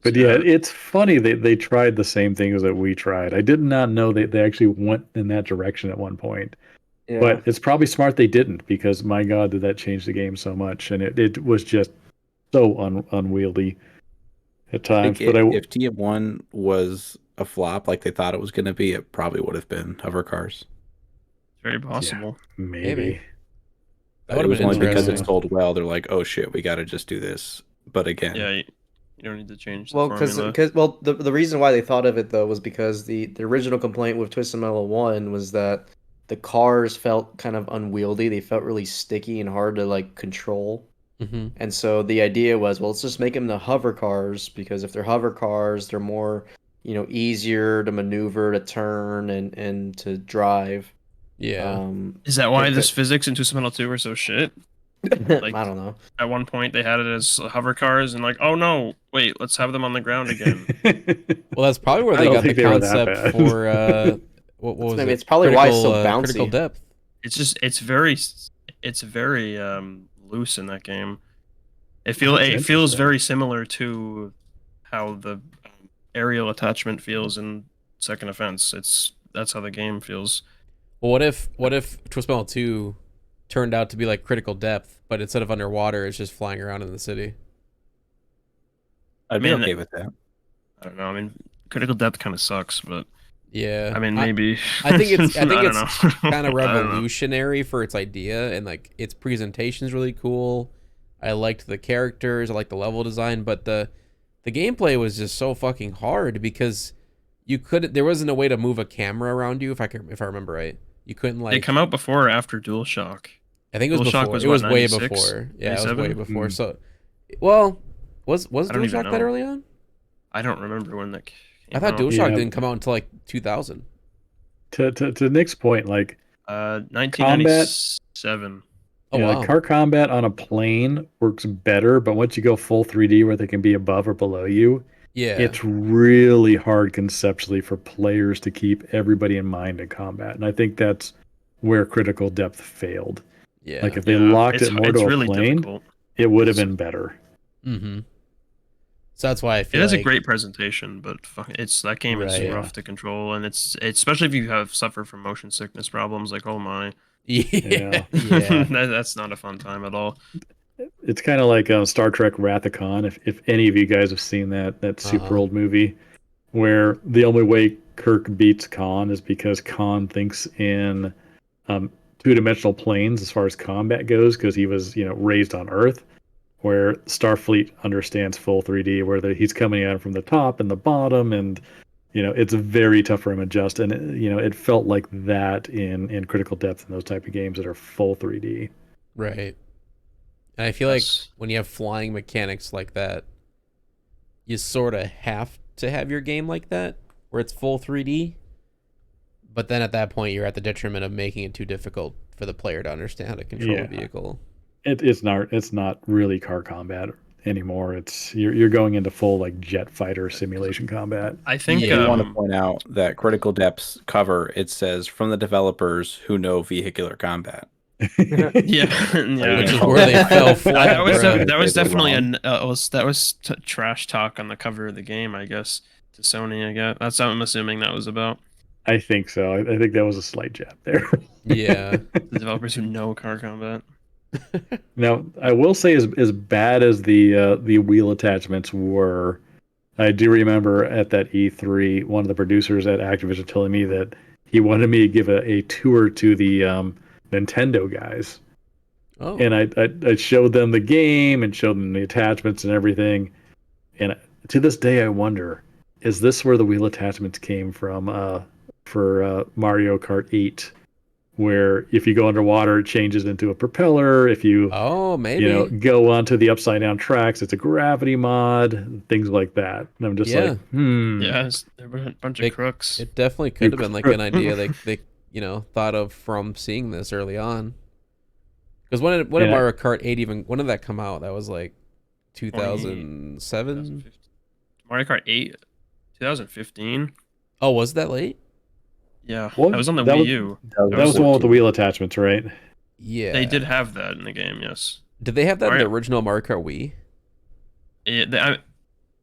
But yeah, it's funny they tried the same things that we tried. I did not know they actually went in that direction at one point. Yeah. But it's probably smart they didn't, because my God, did that change the game so much, and it was just so unwieldy at I times. think But if TM1 was a flop like they thought it was going to be, it probably would have been hover cars. Very possible. maybe. That would It have was been only because it interesting. sold well. They're like, oh shit, we got to just do this. But again, Yeah, you don't need to change the Well, formula. the reason why they thought of it though was because the original complaint with Twisted Metal 1 was that the cars felt kind of unwieldy. They felt really sticky and hard to like control. Hmm. And so the idea was, well, let's just make them the hover cars, because if they're hover cars, they're more, easier to maneuver, to turn, and to drive. Yeah. Is that why if this it- physics in Twisted Metal 2 were so shit? I don't know. At one point, they had it as hover cars, and like, oh no, wait, let's have them on the ground again. Well, that's probably where I they don't got the think they were that concept bad. for what was Maybe it? it's probably why it's so Critical bouncy. depth. It's very loose in that game. That's It feels interesting. very similar to how the aerial attachment feels in Second Offense. That's how the game feels. Well, what if Twist Metal 2 turned out to be like critical depth, but instead of underwater, it's just flying around in the city? I'd be Man, okay with that. I don't know. I mean, critical depth kind of sucks, but Yeah. I mean, maybe. I think it's don't know. kind of I don't know. revolutionary for its idea, and like its presentation is really cool. I liked the characters, I liked the level design, but the gameplay was just so fucking hard because there wasn't a way to move a camera around you if I remember right. You couldn't They like come out before or after DualShock? I think it was DualShock before. was It what, was way 96? before. Yeah, it was way 97? before. Mm. So well, was I don't even DualShock that know. early on? I don't remember when that came I thought out. DualShock Yeah. didn't come out until like 2000. To Nick's point, like 1997. Oh yeah, wow. like car combat on a plane works better, but once you go full 3D where they can be above or below you, Yeah. it's really hard conceptually for players to keep everybody in mind in combat. And I think that's where critical depth failed. Yeah. Like if they locked it more it's to a really plane, difficult. it would have been better. Mm-hmm. So that's why I It feel has like a great presentation, but that game is Right. rough to control, and it's especially if you have suffered from motion sickness problems. Like, oh my, yeah. Yeah. that's not a fun time at all. It's kind of like Star Trek Wrath of Khan. If any of you guys have seen that super Uh-huh. old movie, where the only way Kirk beats Khan is because Khan thinks in two-dimensional planes as far as combat goes, because he was raised on Earth, where Starfleet understands full 3D, where he's coming at him from the top and the bottom, and it's very tough for him to adjust. And it felt like that in critical depth in those type of games that are full 3D. Right. And I feel like That's- when you have flying mechanics like that, you sort of have to have your game like that, where it's full 3D. But then at that point, you're at the detriment of making it too difficult for the player to understand how to control Yeah. a vehicle. It's not really car combat anymore. It's you're going into full like jet fighter simulation combat. I think Yeah. I want to point out that Critical Depth's cover, it says from the developers who know vehicular combat. yeah, Which is Yeah. where they fell flat. that was bro. that was They were definitely wrong. that was trash talk on the cover of the game, I guess, to Sony. I guess that's what I'm assuming that was about. I think so. I think that was a slight jab there. Yeah. The developers who know car combat. Now, I will say, as bad as the wheel attachments were, I do remember at that E3, one of the producers at Activision telling me that he wanted me to give a tour to the Nintendo guys, Oh. and I showed them the game and showed them the attachments and everything. And to this day, I wonder, is this where the wheel attachments came from for Mario Kart 8? Where if you go underwater, it changes into a propeller. If you Oh, maybe. go onto the upside down tracks, it's a gravity mod, things like that. And I'm just Yeah. like, Yeah, there were a bunch They- of crooks. It definitely could have been like an idea they thought of from seeing this early on. Because when did Yeah. Mario Kart 8 when did that come out? That was like 2007? Mario Kart 8, 2015. Oh, was that late? Yeah, What? that was on the That Wii was- U. That was the one with the 14. wheel attachments, right? Yeah. They did have that in the game, yes. Did they have that in the Mario- original Mario Kart Wii?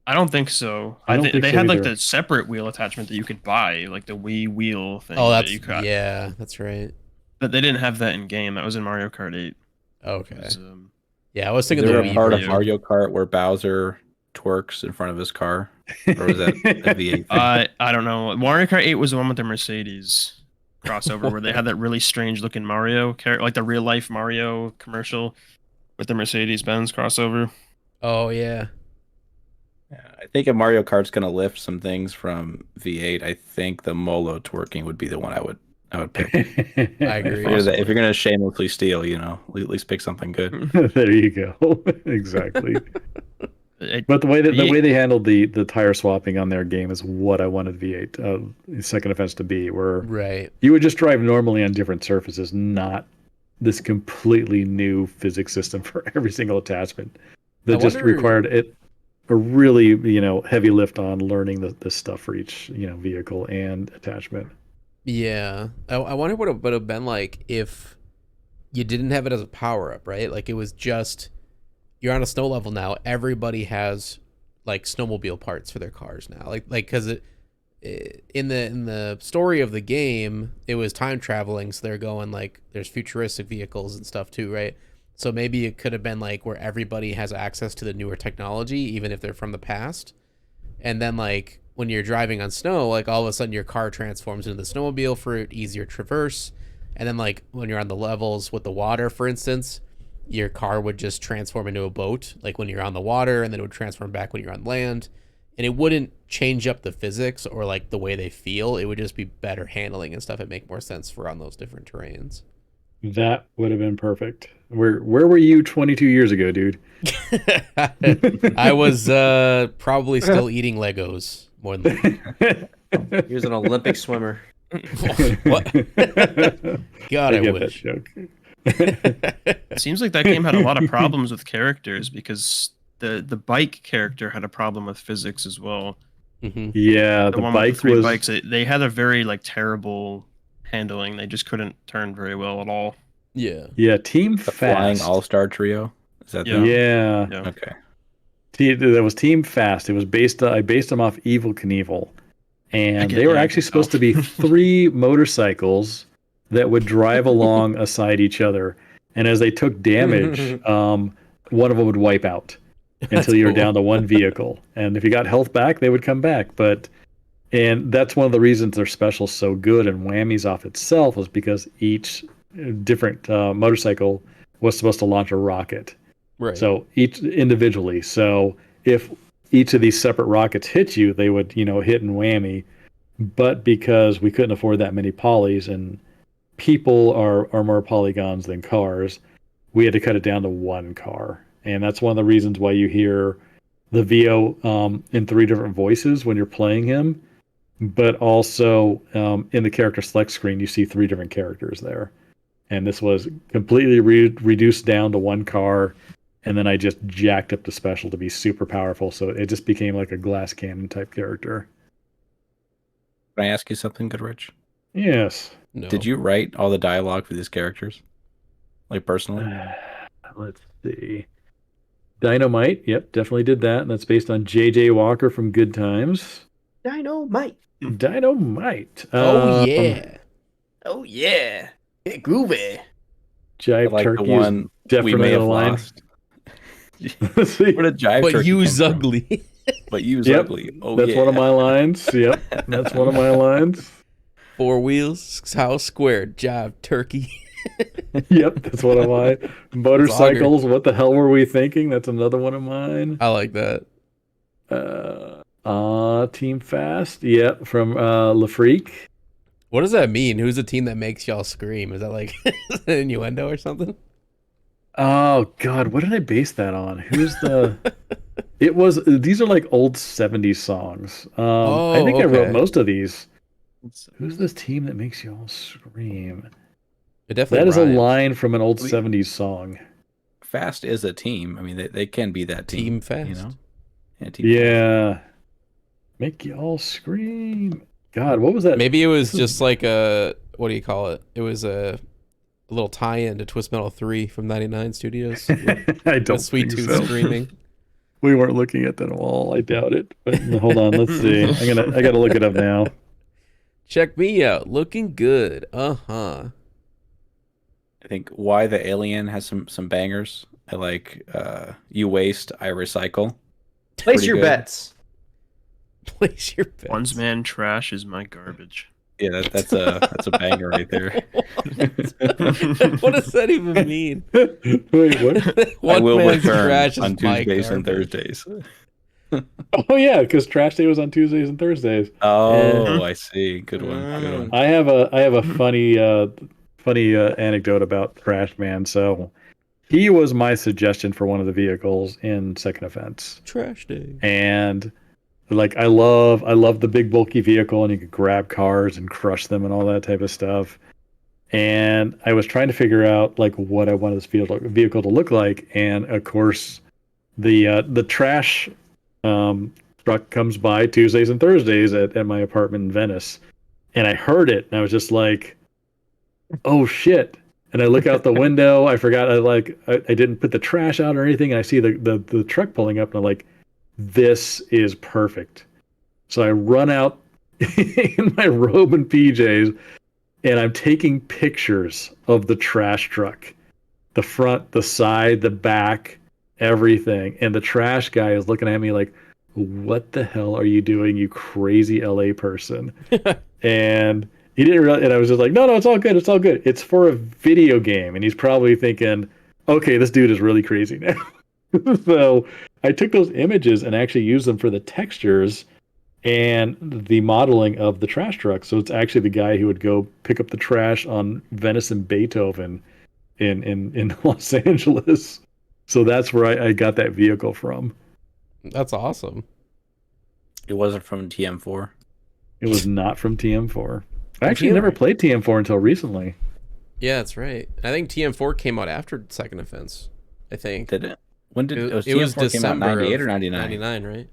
I don't think so. I don't think they so had like either. the separate wheel attachment that you could buy, like the Wii wheel thing. Oh, that that's you could. yeah, that's right. But they didn't have that in game. That was in Mario Kart 8. Okay. It was, Yeah, I was Is thinking there the a Wii part of version. Mario Kart where Bowser twerks in front of his car? Or was that a V8 thing? I don't know. Mario Kart 8 was the one with the Mercedes crossover where they had that really strange looking Mario character, like the real life Mario commercial with the Mercedes Benz crossover. Oh yeah. Yeah, I think if Mario Kart's gonna lift some things from V8, I think the Molo twerking would be the one I would pick. I agree. If you're gonna shamelessly steal, at least pick something good. There you go. Exactly. It- But the way V8 they handled the tire swapping on their game is what I wanted V8 Second Offense to be, where Right. you would just drive normally on different surfaces, not this completely new physics system for every single attachment that I just wonder- required a really heavy lift on learning the stuff for each vehicle and attachment. Yeah. I wonder what it would have been like if you didn't have it as a power up, right? Like it was just you're on a snow level now. Everybody has like snowmobile parts for their cars now. Like because in the story of the game, it was time traveling, so they're going like there's futuristic vehicles and stuff too, right? So maybe it could have been like where everybody has access to the newer technology, even if they're from the past. And then like when you're driving on snow, like all of a sudden your car transforms into the snowmobile for easier traverse. And then like when you're on the levels with the water, for instance, your car would just transform into a boat, like when you're on the water, and then it would transform back when you're on land. And it wouldn't change up the physics or like the way they feel. It would just be better handling and stuff. It'd make more sense for on those different terrains. That would have been perfect. Where were you 22 years ago, dude? I was probably still eating Legos more than He was an Olympic swimmer. what? God, I get wish. that joke. It seems like that game had a lot of problems with characters because the bike character had a problem with physics as well. Hmm. Yeah, The the one with the bike three was bikes, they had a very like terrible handling. They just couldn't turn very well at all. yeah, Team The Flying Fast. All-Star Trio? Is that Yeah. them? Yeah, Yeah. Okay. that was Team Fast. It was I based them off Evil Knievel, and get- they were yeah, I actually can supposed to be 3 motorcycles that would drive along aside each other, and as they took damage, one of them would wipe out until you were down to one vehicle, and if you got health back, they would come back. And that's one of the reasons their special's so good and Whammies off itself was because each different motorcycle was supposed to launch a rocket. Right. So each individually. So if each of these separate rockets hit you, they would, hit and whammy. But because we couldn't afford that many polys and people are more polygons than cars, we had to cut it down to one car. And that's one of the reasons why you hear the VO in 3 different voices when you're playing him. But also in the character select screen, you see 3 different characters there. And this was completely reduced down to one car. And then I just jacked up the special to be super powerful. So it just became like a glass cannon type character. Can I ask you something, Goodrich? Yes. No. Did you write all the dialogue for these characters? Like personally? Let's see. Dynamite. Yep, definitely did that. And that's based on J.J. Walker from Good Times. Dynamite. Dynamite. Oh yeah. Oh yeah. Get groovy. Jive I like Turkey the one is definitely we may a have line. lost. See, What a jive But turkey use come from. ugly. But use Yep, ugly. Oh, that's yeah. one of my lines. Yep, that's one of my lines. 4 wheels, house squared, jive turkey. Yep, that's one of my motorcycles. What the hell were we thinking? That's another one of mine. I like that. Team Fast. Yep, from Le Freak. What does that mean? Who's the team that makes y'all scream? Is that like an innuendo or something? Oh God, what did I base that on? Who's the? It was. These are like old '70s songs. I think I wrote okay. most of these. Who's this team that makes you all scream? It definitely That is a rhymes. line from an old We- '70s song. Fast is a team. I mean, they can be that team. Team Fast. You know? Yeah. Team Yeah, make you all scream. God, what was that? Maybe it was just like a, what do you call it? It was a little tie-in to Twist Metal 3 from 99 Studios. I don't Sweet think Tooth so. screaming. We weren't looking at that at all. I doubt it. But hold on, let's see. I gotta look it up now. Check me out. Looking good. Uh-huh. I think Why the Alien has some bangers. I like You Waste, I Recycle. Place Pretty your good. bets. Place your bets. One's man trash is my garbage. Yeah, that's a banger right there. What does that even mean? Wait, what? I One will man's return trash is on my Tuesdays and garbage. Thursdays. Oh yeah, because Trash Day was on Tuesdays and Thursdays. Oh, I see. Good one. Good one. I have a funny anecdote about Trash Man. So he was my suggestion for one of the vehicles in Second Offense, Trash day. and like I love the big bulky vehicle, and you could grab cars and crush them and all that type of stuff. And I was trying to figure out like what I wanted this vehicle to look like, and of course the trash truck comes by Tuesdays and Thursdays at my apartment in Venice, and I heard it, and I was just like, "Oh shit!" And I look out the window. I forgot I didn't put the trash out or anything, and I see the truck pulling up, and I'm like, "This is perfect." So I run out in my robe and PJs, and I'm taking pictures of the trash truck, the front, the side, the back, everything. And the trash guy is looking at me like, "What the hell are you doing, you crazy LA person?" And he didn't realize, and I was just like, no, it's all good. It's all good. It's for a video game. And he's probably thinking, okay, this dude is really crazy now. So I took those images and actually used them for the textures and the modeling of the trash truck. So it's actually the guy who would go pick up the trash on Venice and Beethoven in Los Angeles. So that's where I got that vehicle from. That's awesome. It wasn't from TM4. It was not from TM4. I actually never played TM4 until recently. Yeah, that's right. I think TM4 came out after Second Offense. I think. Did it? When did It was TM4 came out? December 98 of or 99? 99, right?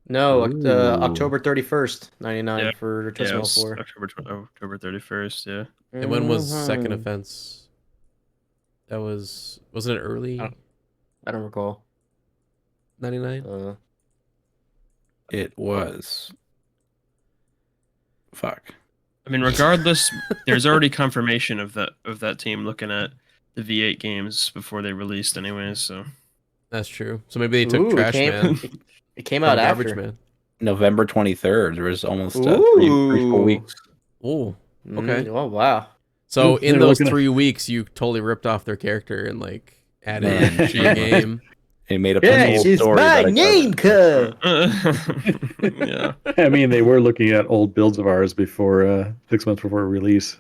No, Ooh. October 31st, 99 Yeah. for Twist Yeah, it Metal was 4. October 31st. Yeah. And when was Second Mhm. Offense? That wasn't it early I don't recall. 99? It was. Fuck. I mean, regardless, there's already confirmation of that team looking at the V8 games before they released, anyways. So That's true. So maybe they took Ooh, Trash Man. It came from out Garbage after. Man. November 23rd. There was almost 3-4 weeks. Oh, okay. Oh wow. So Ooh, in they're those looking at- 3 weeks, you totally ripped off their character and like added Man, it to your game. He made up Yeah, a whole it's story my about name, cuz. yeah. I mean, they were looking at old builds of ours before 6 months before release,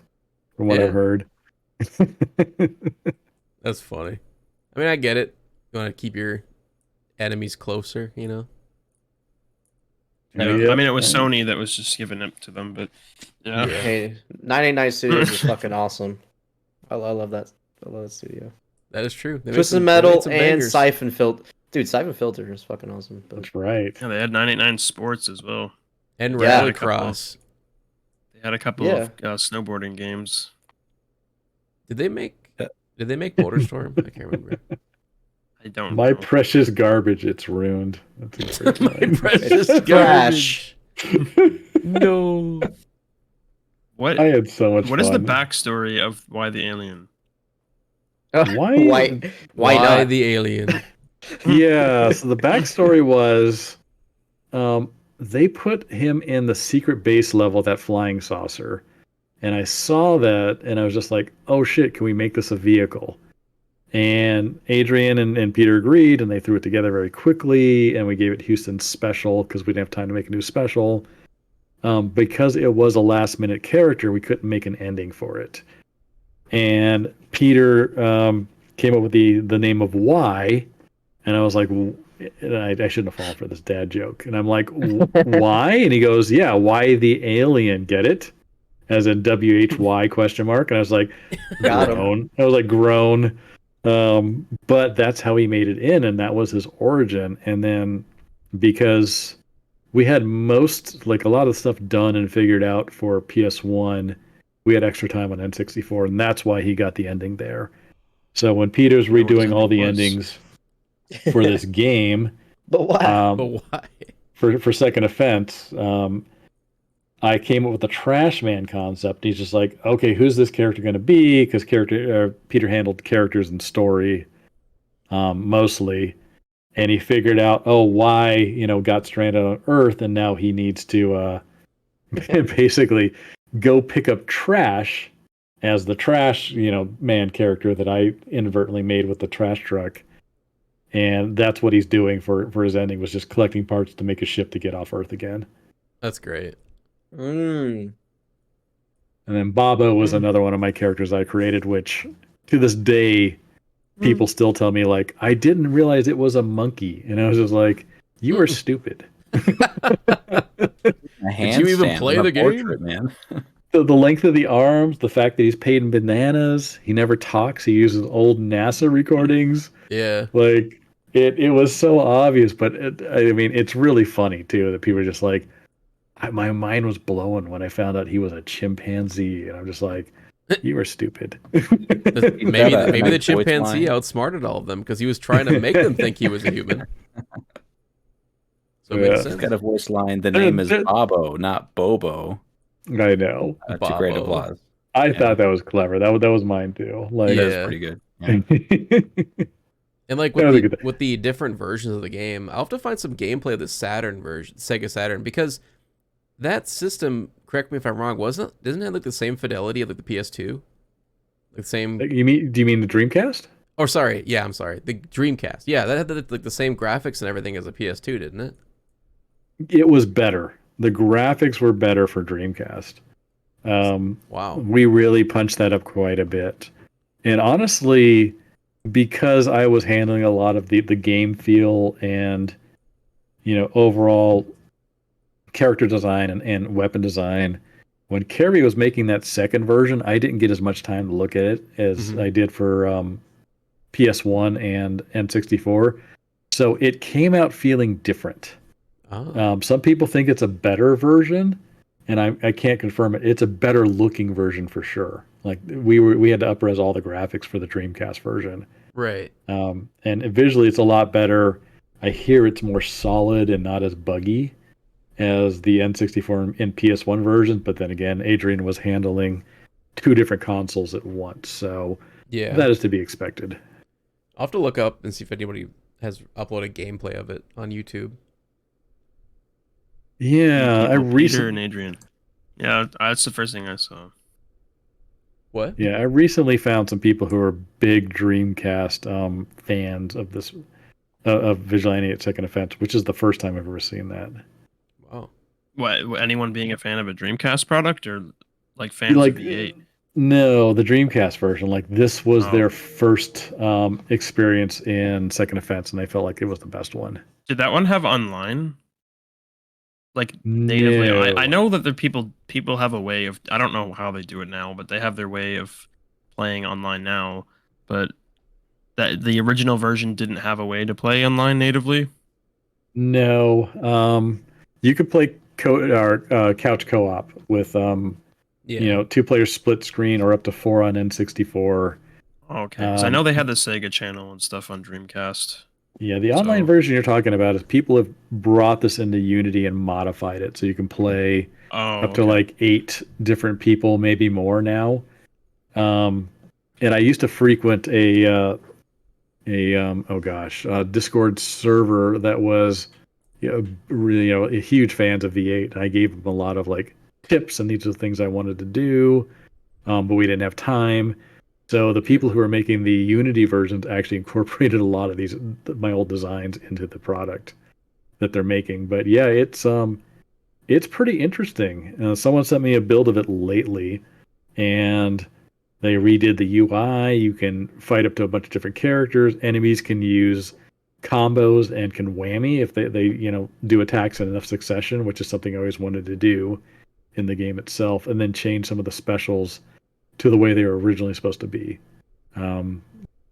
from what Yeah. I've heard. That's funny. I mean, I get it. You want to keep your enemies closer, you know? Yeah. I mean, it was Sony that was just giving it to them, but yeah. Hey, 989 Studios is fucking awesome. I love that. I love that studio. That is true. They made Twisted some- they Metal made some and bangers. Siphon Filter. Dude, Siphon Filter is fucking awesome. But That's right. Yeah, they had 989 Sports as well. And Yeah. Rallycross. They had a couple of snowboarding games. Did they make MotorStorm? I can't remember. I don't My know. precious garbage, it's ruined. That's a great My line. precious It's trash. garbage. No. What I had so much What fun. is the backstory of why the alien? Why- Why not? the alien? Yeah, so the backstory was they put him in the secret base level, that flying saucer. And I saw that and I was just like, oh shit, can we make this a vehicle? And Adrian and Peter agreed, and they threw it together very quickly, and we gave it Houston's special because we didn't have time to make a new special. Because it was a last minute character, we couldn't make an ending for it. And Peter came up with the name of Y, and I was like, and I shouldn't have fallen for this dad joke. And I'm like, why? And he goes, yeah, why the alien? Get it? As in WHY question mark. And I was like, Got him. grown. I was like, grown. But that's how he made it in, and that was his origin. And then because we had most, like a lot of stuff done and figured out for PS1. We had extra time on N64, and that's why he got the ending there. So when Peter's know what his redoing all ending the was. endings for this game, But why? But why? for Second Offense, I came up with the Trash Man concept. He's just like, okay, who's this character going to be? Because Peter handled characters and story mostly, and he figured out, oh, why got stranded on Earth, and now he needs to basically go pick up trash as the trash man character that I inadvertently made with the trash truck. And that's what he's doing for his ending, was just collecting parts to make a ship to get off Earth again. That's great. Mm. And then Bobo was another one of my characters I created, which to this day, people still tell me, like, I didn't realize it was a monkey. And I was just like, you are stupid. A Did you even handstand play on a the game? portrait, man? The length of the arms, the fact that he's paid in bananas, he never talks, he uses old NASA recordings. Yeah. Like, it was so obvious, but I mean, it's really funny, too, that people are just like, my mind was blown when I found out he was a chimpanzee, and I'm just like, you are stupid. Maybe got a the nice chimpanzee voice line. outsmarted all of them because he was trying to make them think he was a human. So it Yeah. makes He's sense. got a voice line. The name is Bobo, not Bobo. I know. To great Bobo. applause. I thought that was clever. That was mine, too. Like, Yeah. That's pretty good. Yeah. And like with the different versions of the game, I'll have to find some gameplay of the Saturn version, Sega Saturn, because that system, correct me if I'm wrong, doesn't it have like the same fidelity of like the PS2? Like the same. do you mean the Dreamcast? Oh, sorry. Yeah, I'm sorry. The Dreamcast. Yeah, that had like the same graphics and everything as a PS2, didn't it? It was better. The graphics were better for Dreamcast. Wow. We really punched that up quite a bit. And honestly, because I was handling a lot of the game feel and overall character design and weapon design, when Carrie was making that second version, I didn't get as much time to look at it as I did for PS1 and N64. So it came out feeling different. Oh. Some people think it's a better version, and I can't confirm it. It's a better looking version for sure. Like we had to up-res all the graphics for the Dreamcast version. Right. And visually it's a lot better. I hear it's more solid and not as buggy as the N64 and PS1 versions, but then again, Adrian was handling two different consoles at once, so Yeah. that is to be expected. I'll have to look up and see if anybody has uploaded gameplay of it on YouTube. Yeah, I Peter recently and Adrian. Yeah, that's the first thing I saw. What? Yeah, I recently found some people who are big Dreamcast fans of this of Vigilante at Second Offense, which is the first time I've ever seen that. Wow. What? Anyone being a fan of a Dreamcast product, or like fans Like, of V8? No, the Dreamcast version. Like, this was Oh. their first experience in Second Offense, and they felt like it was the best one. Did that one have online? Like natively, No. I know that the people have a way of, I don't know how they do it now, but they have their way of playing online now. But that the original version didn't have a way to play online natively. No. You could play couch co-op with Yeah. 2 players split screen or up to 4 on N64. Okay, because I know they had the Sega channel and stuff on Dreamcast. Yeah, the online So- version you're talking about is people have brought this into Unity and modified it, so you can play up to okay. like 8 different people, maybe more now. And I used to frequent a Discord server that was really huge fans of V8. I gave them a lot of like tips, and these are the things I wanted to do, but we didn't have time. So the people who are making the Unity versions actually incorporated a lot of my old designs into the product that they're making. But yeah, it's pretty interesting. Someone sent me a build of it lately, and they redid the UI. You can fight up to a bunch of different characters. Enemies can use combos and can whammy if they do attacks in enough succession, which is something I always wanted to do in the game itself, and then change some of the specials to the way they were originally supposed to be,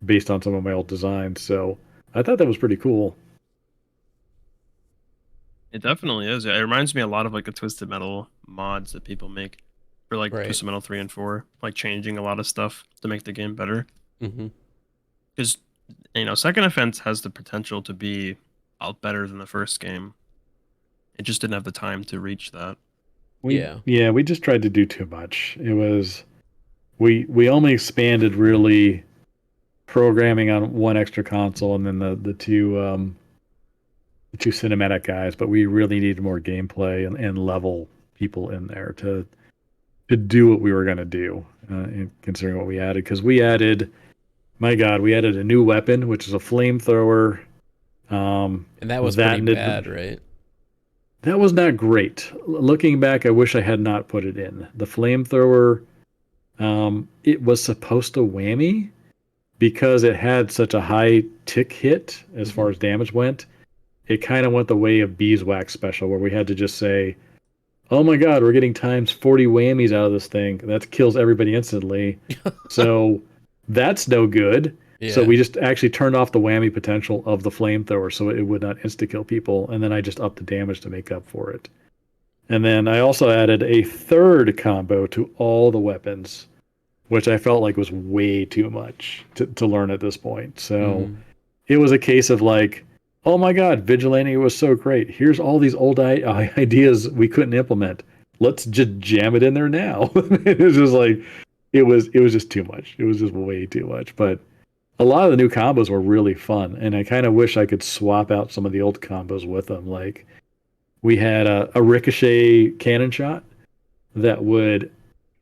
based on some of my old designs. So I thought that was pretty cool. It definitely is. It reminds me a lot of like the Twisted Metal mods that people make for like Right. Twisted Metal 3 and 4, like changing a lot of stuff to make the game better. Mm-hmm. Because Second Offense has the potential to be out better than the first game. It just didn't have the time to reach that. We just tried to do too much. It was we only expanded really programming on one extra console and then the two cinematic guys, but we really needed more gameplay and level people in there to do what we were going to do, considering what we added. Because we added, my God, we added a new weapon, which is a flamethrower. And that was pretty bad, right? That was not great. Looking back, I wish I had not put it in. The flamethrower, it was supposed to whammy because it had such a high tick hit as far as damage went. It kind of went the way of Beeswax Special, where we had to just say, oh my God, we're getting times 40 whammies out of this thing. That kills everybody instantly. So that's no good. Yeah. So we just actually turned off the whammy potential of the flamethrower so it would not insta-kill people. And then I just upped the damage to make up for it. And then I also added a third combo to all the weapons, which I felt like was way too much to learn at this point. So it was a case of like, oh my God, Vigilante was so great. Here's all these old ideas we couldn't implement. Let's just jam it in there now. It was just like, it was just too much. It was just way too much. But a lot of the new combos were really fun, and I kind of wish I could swap out some of the old combos with them. Like, we had a ricochet cannon shot that would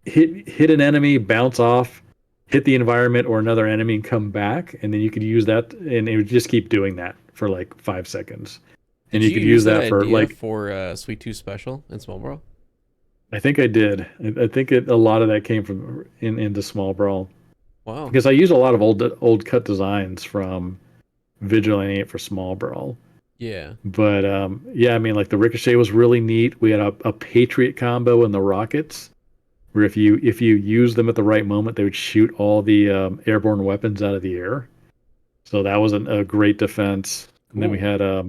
hit an enemy, bounce off, hit the environment or another enemy, and come back, and then you could use that, and it would just keep doing that for like 5 seconds. And you could use that for like Sweet Tooth Special in Small Brawl. I think I did. I think a lot of that came from into Small Brawl. Wow. Because I use a lot of old cut designs from Vigilante for Small Brawl. Yeah. But yeah, I mean, like the Ricochet was really neat. We had a Patriot combo in the rockets, where if you use them at the right moment, they would shoot all the airborne weapons out of the air. So that was a great defense. And then we had a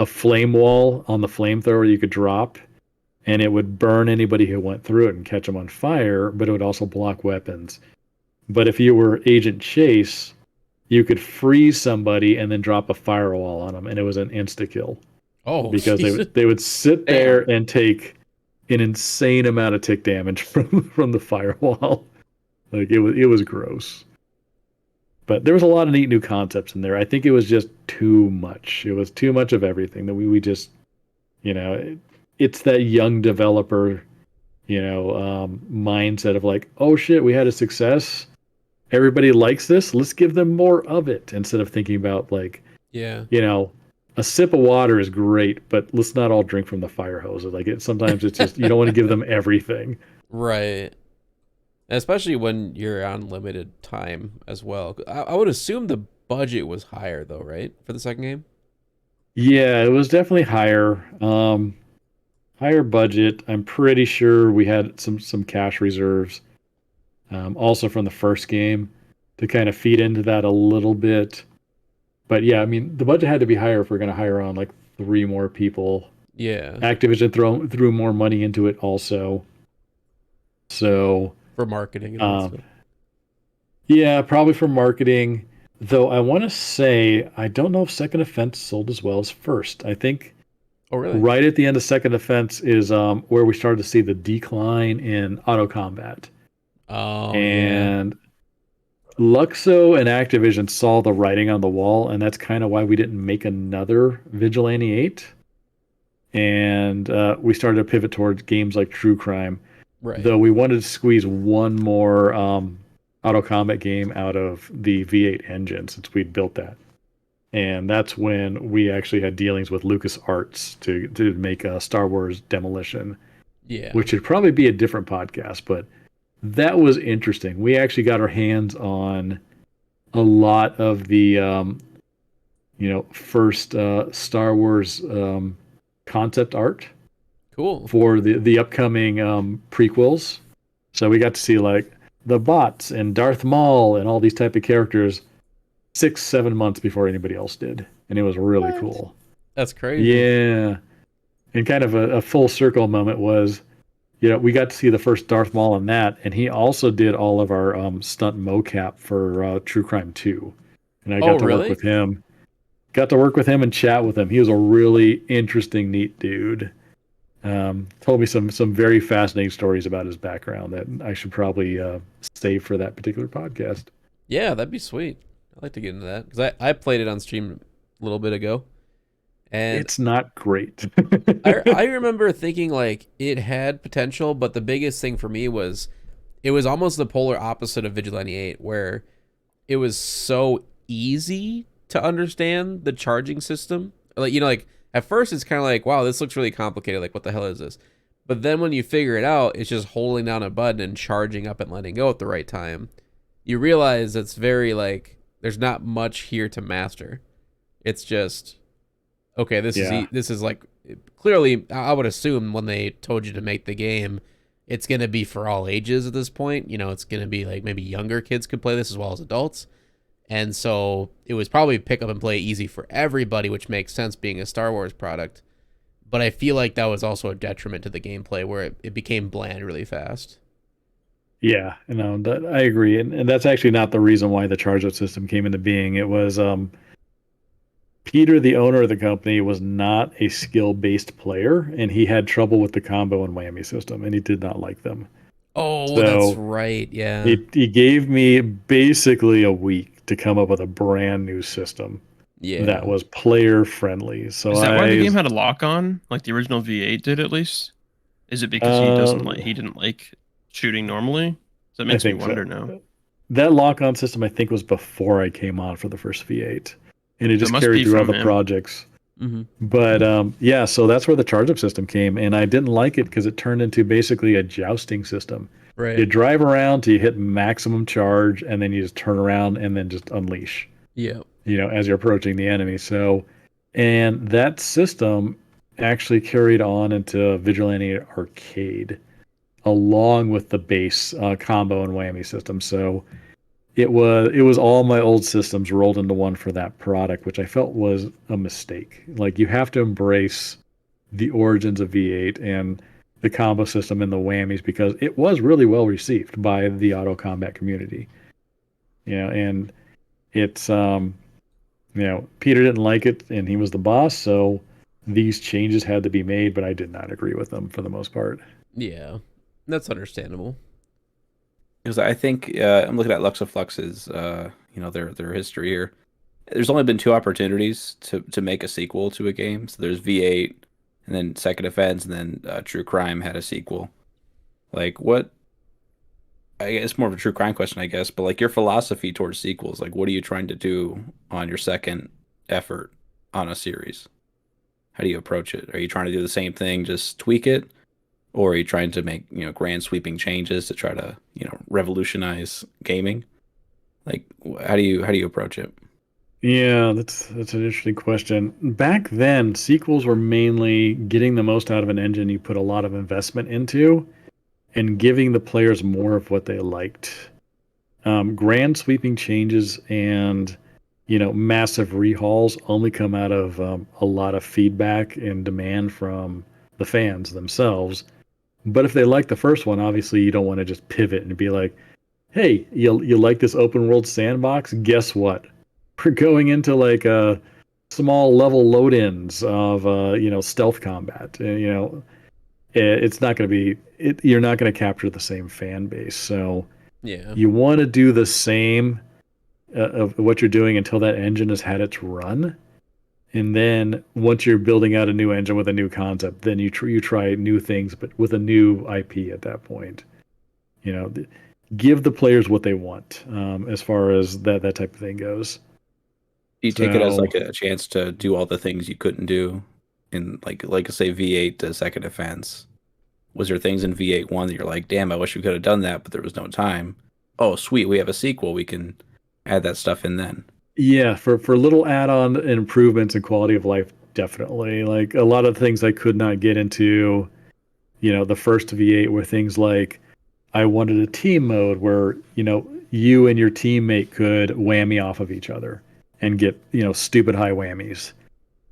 flame wall on the flamethrower you could drop, and it would burn anybody who went through it and catch them on fire, but it would also block weapons. But if you were Agent Chase, you could freeze somebody and then drop a firewall on them, and it was an insta-kill. Oh, because they would sit there and take an insane amount of tick damage from the firewall. Like it was gross. But there was a lot of neat new concepts in there. I think it was just too much. It was too much of everything that we just, it's that young developer, mindset of like, oh shit, we had a success. Everybody likes this. Let's give them more of it, instead of thinking about like, a sip of water is great, but let's not all drink from the fire hose. Like sometimes it's just, you don't want to give them everything. Right. Especially when you're on limited time as well. I would assume the budget was higher though, right? For the second game? Yeah, it was definitely higher. Higher budget. I'm pretty sure we had some cash reserves. Also from the first game to kind of feed into that a little bit. But yeah, I mean, the budget had to be higher if we're going to hire on like 3 more people. Yeah. Activision threw more money into it also. So for marketing and all stuff. Yeah, probably for marketing. Though I want to say, I don't know if Second Offense sold as well as first. I think right at the end of Second Offense is where we started to see the decline in auto combat. Oh, and Luxo and Activision saw the writing on the wall, and that's kind of why we didn't make another Vigilante 8. And we started to pivot towards games like True Crime. Right. Though we wanted to squeeze one more auto combat game out of the V8 engine since we'd built that. And that's when we actually had dealings with LucasArts to make Star Wars Demolition. Yeah. Which would probably be a different podcast, but that was interesting. We actually got our hands on a lot of the, first Star Wars concept art. Cool. For the upcoming prequels. So we got to see like the bots and Darth Maul and all these type of characters 6-7 months before anybody else did. And it was really cool. That's crazy. Yeah. And kind of a full circle moment was, we got to see the first Darth Maul in that, and he also did all of our stunt mocap for True Crime 2. And I Oh, got to work really? with him. Got to work with him and chat with him. He was a really interesting, neat dude. Told me some very fascinating stories about his background that I should probably save for that particular podcast. Yeah, that'd be sweet. I'd like to get into that because I played it on stream a little bit ago, and It's not great. I remember thinking like it had potential, but the biggest thing for me was it was almost the polar opposite of Vigilante 8, where it was so easy to understand the charging system. Like at first it's kind of like, wow, this looks really complicated. Like, what the hell is this? But then when you figure it out, it's just holding down a button and charging up and letting go at the right time. You realize it's very like there's not much here to master. It's just okay. This is like clearly. I would assume when they told you to make the game, it's gonna be for all ages at this point. It's gonna be like maybe younger kids could play this as well as adults. And so it was probably pick up and play easy for everybody, which makes sense being a Star Wars product. But I feel like that was also a detriment to the gameplay where it became bland really fast. Yeah, I agree. And that's actually not the reason why the charge out system came into being. It was Peter, the owner of the company, was not a skill-based player, and he had trouble with the combo and whammy system, and he did not like them. Oh, So that's right. Yeah. he gave me basically a week to come up with a brand new system Yeah. that was player friendly. So Is that why the game had a lock on, like the original V8 did at least? Is it because he didn't like shooting normally? That makes me wonder now. That lock on system I think was before I came on for the first V8. And it just carried through all the projects. Mm-hmm. But yeah, so that's where the charge up system came, and I didn't like it because it turned into basically a jousting system. Right. You drive around till you hit maximum charge, and then you just turn around and then just unleash. Yeah. As you're approaching the enemy. So, and that system actually carried on into Vigilante Arcade, along with the base combo and whammy system. So it was all my old systems rolled into one for that product, which I felt was a mistake. Like, you have to embrace the origins of V8 and the combo system and the whammies, because it was really well received by the auto combat community. And it's Peter didn't like it, and he was the boss, so these changes had to be made, but I did not agree with them for the most part. Yeah, that's understandable. Because I think I'm looking at Luxaflux's, their history here. There's only been 2 opportunities to make a sequel to a game. So there's V8, and then Second Offense, and then True Crime had a sequel. Like, what? I guess it's more of a true crime question, I guess. But like, your philosophy towards sequels, like, what are you trying to do on your second effort on a series? How do you approach it? Are you trying to do the same thing, just tweak it? Or are you trying to make, grand sweeping changes to try to, revolutionize gaming? Like, how do you approach it? Yeah, that's an interesting question. Back then, sequels were mainly getting the most out of an engine you put a lot of investment into and giving the players more of what they liked. Grand sweeping changes and massive rehauls only come out of a lot of feedback and demand from the fans themselves. But if they like the first one, obviously you don't want to just pivot and be like, hey, you like this open world sandbox? Guess what? We're going into like a small level load-ins of stealth combat. It's not going to be you're not going to capture the same fan base. So Yeah. you want to do the same of what you're doing until that engine has had its run. And then once you're building out a new engine with a new concept, then you try new things, but with a new IP at that point. Give the players what they want as far as that type of thing goes. Do you take it as like a chance to do all the things you couldn't do in like say V8 to Second Offense? Was there things in V8 1 that you're like, damn, I wish we could have done that, but there was no time? Oh, sweet, we have a sequel. We can add that stuff in then. Yeah, for little add-on improvements and quality of life, definitely. Like, a lot of things I could not get into, the first V8 were things like, I wanted a team mode where, you and your teammate could whammy off of each other and get, stupid high whammies.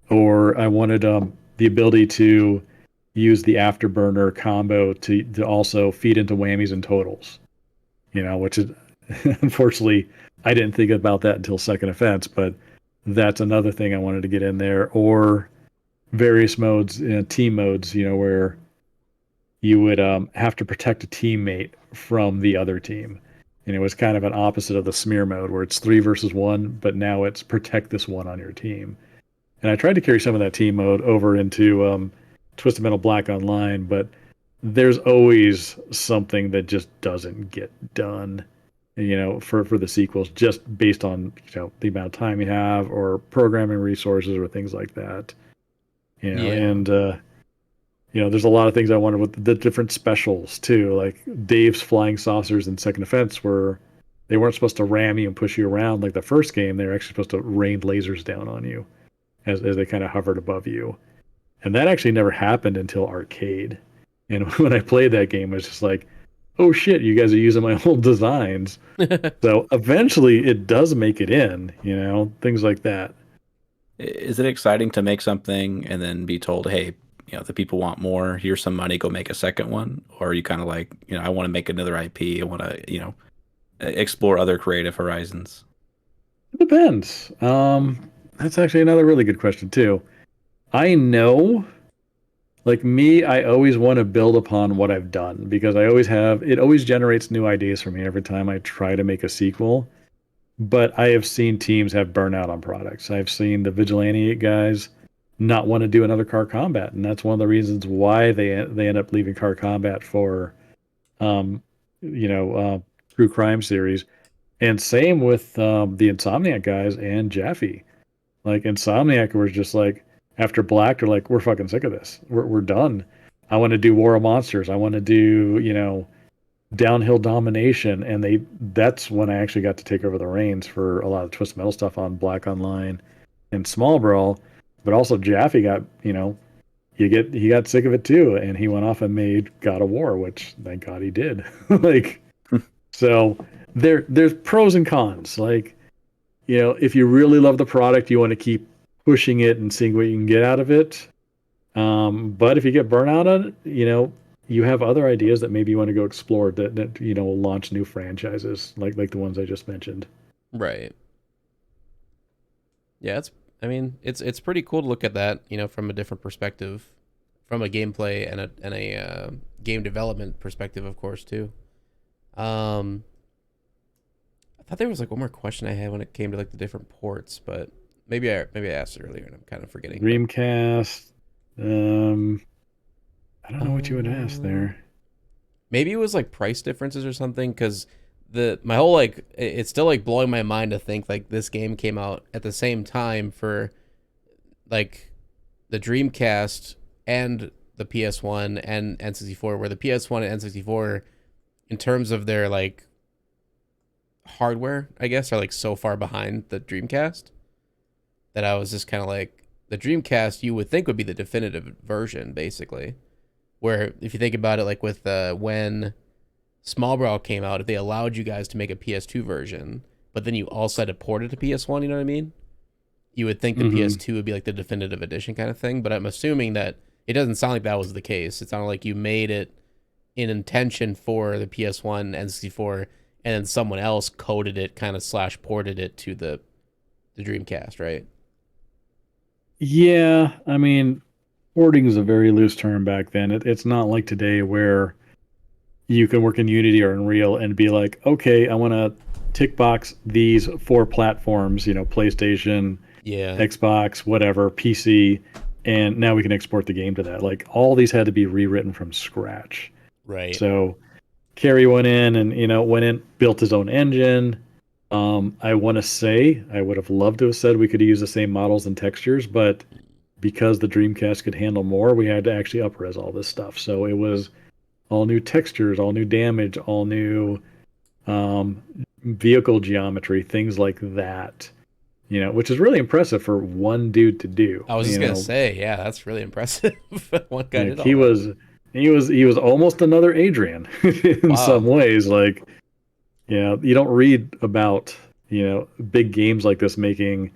Or I wanted the ability to use the afterburner combo to also feed into whammies and totals. Which is unfortunately I didn't think about that until second offense, but that's another thing I wanted to get in there. Or various modes, team modes, where you would have to protect a teammate from the other team. And it was kind of an opposite of the smear mode where it's 3 versus 1, but now it's protect this one on your team. And I tried to carry some of that team mode over into Twisted Metal Black Online, but there's always something that just doesn't get done, for the sequels, just based on, the amount of time you have or programming resources or things like that. And there's a lot of things I wanted with the different specials too. Like Dave's flying saucers in second offense they weren't supposed to ram you and push you around like the first game. They were actually supposed to rain lasers down on you as they kind of hovered above you. And that actually never happened until arcade. And when I played that game, it was just like, oh shit, you guys are using my old designs. So eventually it does make it in, things like that. Is it exciting to make something and then be told, hey, the people want more, here's some money, go make a second one? Or are you kind of like, I want to make another IP, I want to, explore other creative horizons? It depends. That's actually another really good question too. I know, like me, I always want to build upon what I've done because it always generates new ideas for me every time I try to make a sequel. But I have seen teams have burnout on products. I've seen the Vigilante guys not want to do another car combat, and that's one of the reasons why they end up leaving car combat for, True Crime series. And same with the Insomniac guys and Jaffe. Like Insomniac was just like, after Black, they're like, we're fucking sick of this. We're done. I want to do War of Monsters. I want to do, Downhill Domination. And that's when I actually got to take over the reins for a lot of Twisted Metal stuff on Black Online and Small Brawl. But also Jaffe got, he got sick of it too. And he went off and made God of War, which thank God he did. So there's pros and cons. Like, if you really love the product, you want to keep pushing it and seeing what you can get out of it. But if you get burnout on it, you have other ideas that maybe you want to go explore that will launch new franchises like the ones I just mentioned. Right. Yeah, it's pretty cool to look at that, from a different perspective, from a gameplay and a game development perspective, of course, too. I thought there was like one more question I had when it came to like the different ports, but maybe I asked it earlier and I'm kind of forgetting. Dreamcast. I don't know what you would ask there. Maybe it was like price differences or something, because my whole it's still like blowing my mind to think like this game came out at the same time for like the Dreamcast and the PS1 and N64, where the PS1 and N64 in terms of their like hardware, I guess, are like so far behind the Dreamcast that I was just kind of like, the Dreamcast you would think would be the definitive version, basically. Where if you think about it, like with when Small Brawl came out, if they allowed you guys to make a PS2 version, but then you also had to port it to PS1, you know what I mean? You would think the PS2 would be like the definitive edition kind of thing, but I'm assuming that it doesn't sound like that was the case. It sounded like you made it in intention for the PS1 and N64, and then someone else coded it, kind of / ported it to the Dreamcast, right? Yeah, I mean, porting is a very loose term back then. It's not like today where you can work in Unity or Unreal and be like, okay, I want to tick box these 4 platforms, PlayStation, Xbox, whatever, PC, and now we can export the game to that. Like all these had to be rewritten from scratch. Right. So Kerry went in and, built his own engine. I want to say I would have loved to have said we could use the same models and textures, but because the Dreamcast could handle more, we had to actually up-res all this stuff. So it was all new textures, all new damage, all new vehicle geometry, things like that. Which is really impressive for one dude to do. I was just gonna say, yeah, that's really impressive. One guy did all he that. he was almost another Adrian in some ways. Like, you don't read about big games like this making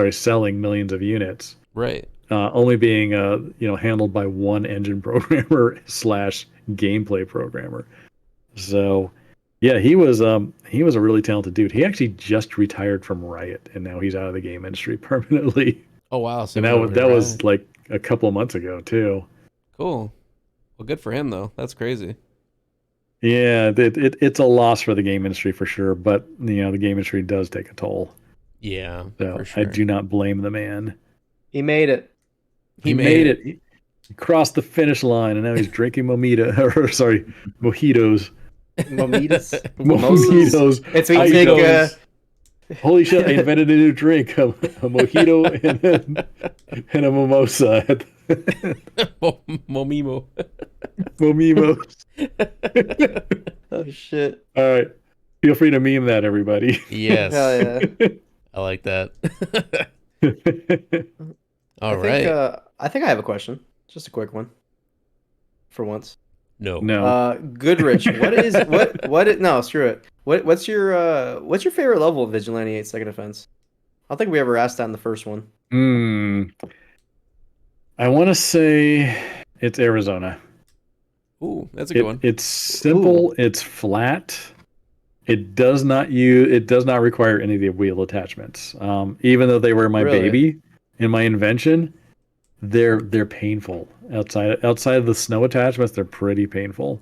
selling millions of units. Right. only being handled by one engine programmer / gameplay programmer. So yeah, he was a really talented dude. He actually just retired from Riot, and now he's out of the game industry permanently. Oh wow, so And that was like a couple of months ago too. cool. Well, good for him though. That's crazy. Yeah, it's a loss for the game industry for sure, but the game industry does take a toll. Yeah, So for sure. I do not blame the man. He made it. He made it. He crossed the finish line, and now he's drinking mojitos. Momitas. Mojitos. It's we I take. know. Holy shit! I invented a new drink: a mojito and a mimosa. Momimo. Momimos. Oh shit! All right, feel free to meme that, everybody. Yes. Hell yeah! I like that. I All right. think I have a question. Just a quick one. For once. No. Goodrich, no, screw it. What's your favorite level of Vigilante 8 Second Offense? I don't think we ever asked that in the first one. I want to say it's Arizona. Ooh, that's a good one. It's simple. Ooh. It's flat. It does not require any of the wheel attachments. Even though they were my baby and my invention, they're painful. Outside of the snow attachments, they're pretty painful.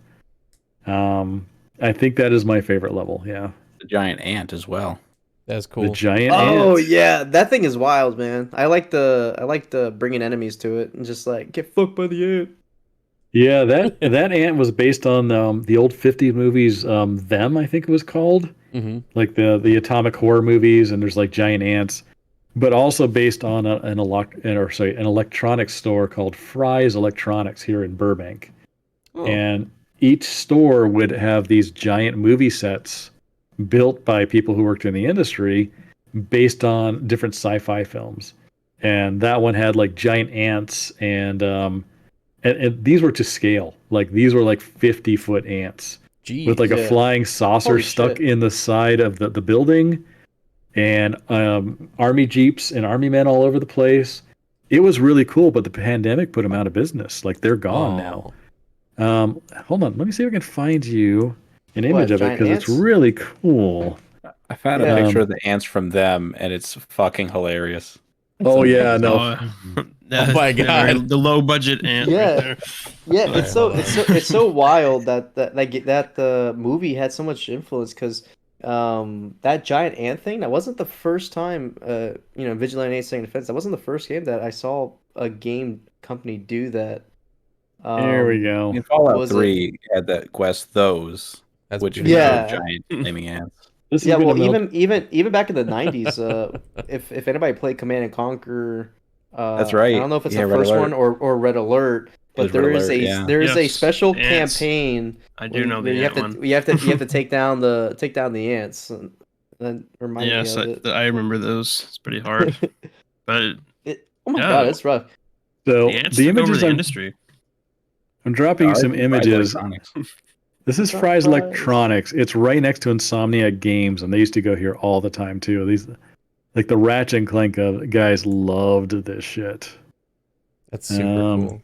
I think that is my favorite level. Yeah, the giant ant as well. That's cool. The giant ant. Oh yeah, that thing is wild, man. I like the bringing enemies to it and just like get fucked by the ant. Yeah, that ant was based on the old 50s movies. Them, I think it was called. Mm-hmm. Like the atomic horror movies, and there's like giant ants. But also based on an electronics store called Fry's Electronics here in Burbank. Oh. And each store would have these giant movie sets built by people who worked in the industry based on different sci-fi films. And that one had like giant ants and these were to scale. Like these were like 50-foot ants. Jeez, with like a flying saucer stuck in the side of the building. And army jeeps and army men all over the place. It was really cool, but the pandemic put them out of business. Like they're gone now. Hold on, let me see if I can find you an image of it because it's really cool. I found a picture of the ants from them, and it's fucking hilarious. Oh yeah, no. Oh my god, the low budget ant. Yeah, right there. Yeah. It's so wild that the movie had so much influence because. That giant ant thing, that wasn't the first time Vigilante 8 Second Defense, that wasn't the first game that I saw a game company do that. There we go. In Fallout 3 had that quest which yeah, giant flaming ants. Yeah, well even back in the 90s, if anybody played Command and Conquer, that's right. I don't know if it's the first one or Red Alert. But there is a special campaign. I do know the you ant have one. You have to take down the ants. And that reminds me of it. I remember those. It's pretty hard. But oh my god, it's rough. So the images industry. I'm dropping some images. This is Fry's Electronics. It's right next to Insomniac Games, and they used to go here all the time too. These, like the Ratchet and Clank guys, loved this shit. That's super cool.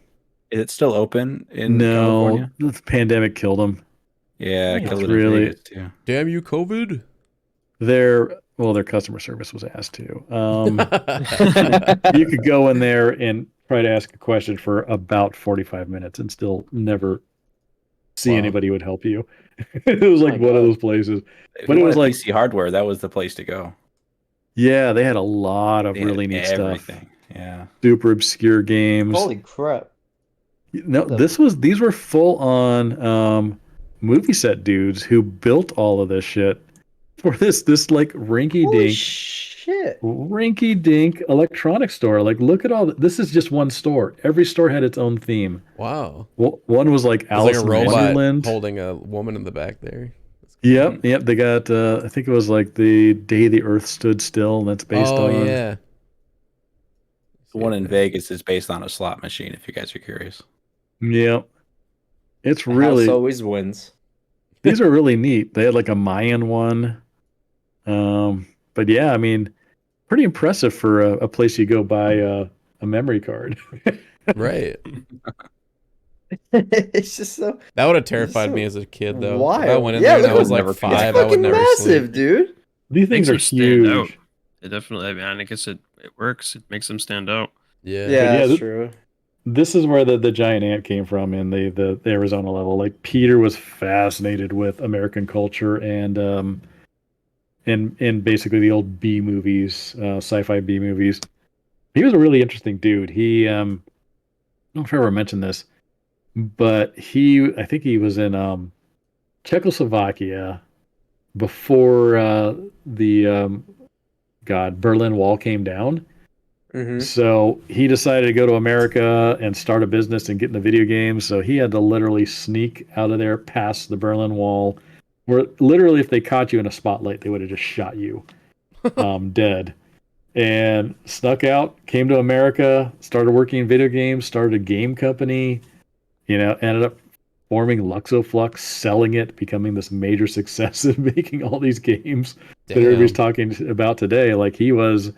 Is it still open in California? No, the pandemic killed them. Yeah, it killed it really. in Vegas too. Damn you, COVID. Their customer service was asked to. You could go in there and try to ask a question for about 45 minutes and still never see anybody who would help you. It was like one of those places. But it was like PC hardware. That was the place to go. Yeah, they had a lot of really neat stuff. Yeah, super obscure games. Holy crap! No, these were full on movie set dudes who built all of this shit for this like rinky dink electronics store. Like, look at all this is just one store. Every store had its own theme. Wow. One was like Alice in Wonderland holding a woman in the back there. Yep. They got I think it was like the Day the Earth Stood Still. And that's based on. Oh yeah. The one in Vegas is based on a slot machine. If you guys are curious. Yep. It's the really house always wins. These are really neat. They had like a Mayan one. But yeah, I mean, pretty impressive for a place you go buy a memory card. Right. It's just so That would have terrified so me as a kid, though. wild. If I went in Yeah, there and I look was how- like never it's 5, I would fucking never massive, sleep. dude. These things Makes are them stand out. huge. It definitely. I mean, I guess it works. It makes them stand out. Yeah. Yeah, yeah, that's true. This is where the giant ant came from in the Arizona level. Like Peter was fascinated with American culture and basically the old B movies, sci-fi B movies. He was a really interesting dude. He I don't know if I ever mentioned this, but I think he was in Czechoslovakia before the Berlin Wall came down. Mm-hmm. So he decided to go to America and start a business and get into video games. So he had to literally sneak out of there past the Berlin Wall, where literally if they caught you in a spotlight, they would have just shot you dead. And snuck out, came to America, started working in video games, started a game company, ended up forming Luxoflux, selling it, becoming this major success and making all these games that everybody's talking about today. Like he was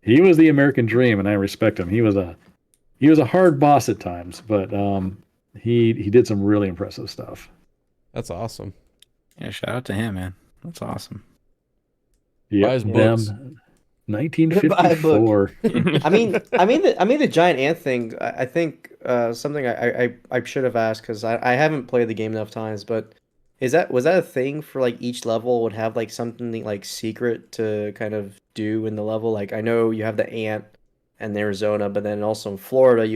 the American dream, and I respect him. He was a hard boss at times, but he did some really impressive stuff. That's awesome. Yeah, shout out to him, man. That's awesome. Yeah, Buy his books. 1954. I mean the giant ant thing. I think something I should have asked because I haven't played the game enough times. But was that a thing for like each level would have like something like secret to kind of do in the level? Like I know you have the ant in Arizona, but then also in Florida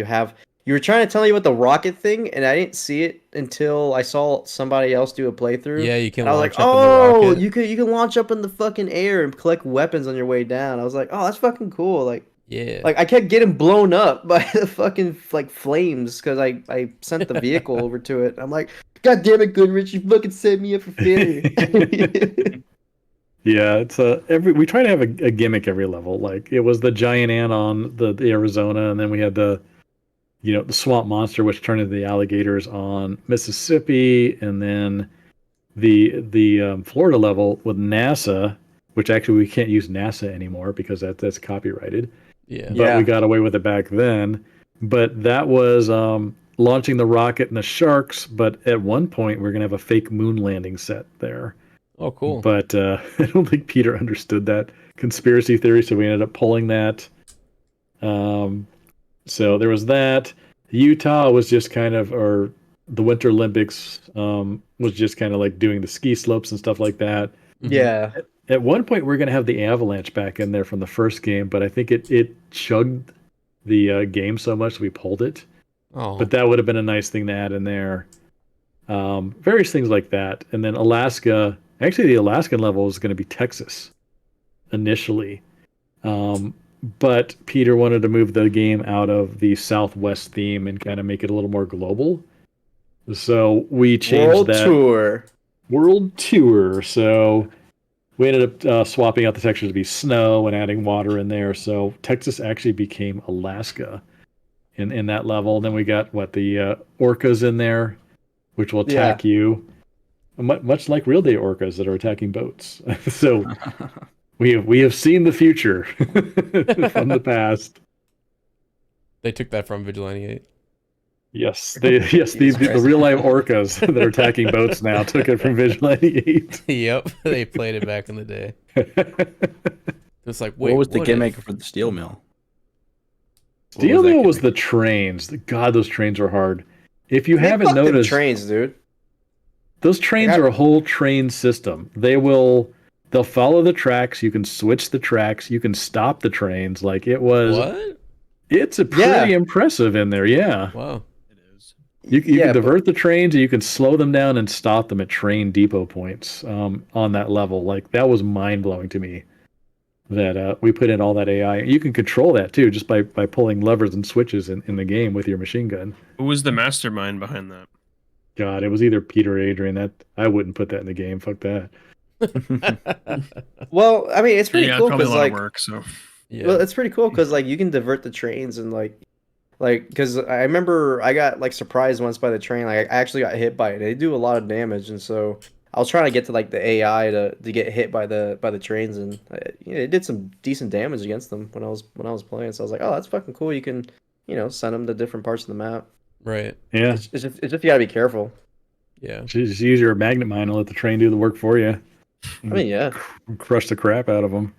you were trying to tell me about the rocket thing, and I didn't see it until I saw somebody else do a playthrough. Yeah, you can And I was like, launch up in the oh, rocket. you can launch up in the fucking air and collect weapons on your way down. I was like, oh, that's fucking cool. Like Yeah. I kept getting blown up by the fucking like flames because I sent the vehicle over to it. I'm like, God damn it, Goodrich, you fucking set me up for failure. Yeah, it's we try to have a gimmick every level. Like it was the giant ant on the Arizona, and then we had the swamp monster, which turned into the alligators on Mississippi, and then the Florida level with NASA, which actually we can't use NASA anymore because that's copyrighted. Yeah. But Yeah. we got away with it back then. But that was launching the rocket and the sharks. But at one point, we're gonna have a fake moon landing set there. Oh, cool. But I don't think Peter understood that conspiracy theory, so we ended up pulling that. So there was that. Utah was just kind of, or the Winter Olympics was just kind of like doing the ski slopes and stuff like that. Yeah. At one point, we're going to have the avalanche back in there from the first game, but I think it chugged the game so much we pulled it. Oh. But that would have been a nice thing to add in there. Various things like that. And then Alaska, actually the Alaskan level is going to be Texas initially. But Peter wanted to move the game out of the Southwest theme and kind of make it a little more global. So we changed World that. tour. World Tour. So we ended up swapping out the textures to be snow and adding water in there. So Texas actually became Alaska in that level. Then we got the orcas in there, which will attack you, much like real day orcas that are attacking boats. So we have seen the future from the past. They took that from Vigilante 8. Yes, the real life orcas that are attacking boats now took it from Vigilante 8. Yep. They played it back in the day. It's like, wait, what was the gimmick if- for the steel mill? Steel that mill was gimmick? the trains. God, those trains were hard. If you haven't Fuck them noticed, trains, dude. those trains are a whole train system. They'll follow the tracks. You can switch the tracks. You can stop the trains. Like it was. What? It's a pretty impressive in there. Yeah. Wow. It is. You can divert the trains, and you can slow them down and stop them at train depot points on that level. Like that was mind blowing to me. That we put in all that AI. You can control that too, just by pulling levers and switches in the game with your machine gun. Who was the mastermind behind that? God, it was either Peter or Adrian. That I wouldn't put that in the game. Fuck that. Well, I mean, it's pretty Yeah, cool probably a because lot like, of work. So Yeah. well, it's pretty cool because like you can divert the trains and like because I remember I got like surprised once by the train. Like I actually got hit by it. They do a lot of damage, and so I was trying to get to like the AI to get hit by the trains, and it did some decent damage against them when I was playing. So I was like, oh, that's fucking cool. You can send them to different parts of the map. Right. Yeah. It's just you gotta be careful. Yeah. Just use your magnet mine and let the train do the work for you. I mean, yeah. Crush the crap out of them.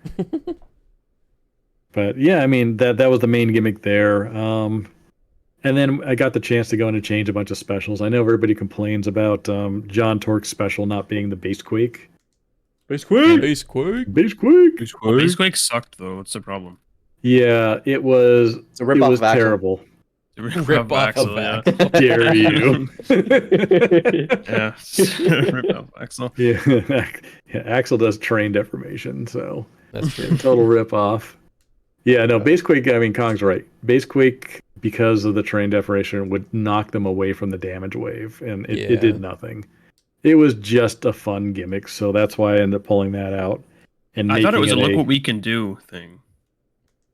But yeah, I mean that was the main gimmick there. And then I got the chance to go in and change a bunch of specials. I know everybody complains about John Torque's special not being the base quake. Base quake. Base quake. Base quake. Well, Base Quake sucked though. What's the problem? Yeah, it was. It's a rip-off It was of Axel. terrible. Rip off Axel, of yeah. Axel. Dare you? Yeah. Rip off Axel. Yeah, Axel does train deformation, so That's true. total rip off. Yeah, no, Base Quake. I mean, Kong's right. Base Quake, because of the train deformation, would knock them away from the damage wave, and it did nothing. It was just a fun gimmick, so that's why I ended up pulling that out. And I thought it was a making look what we can do thing.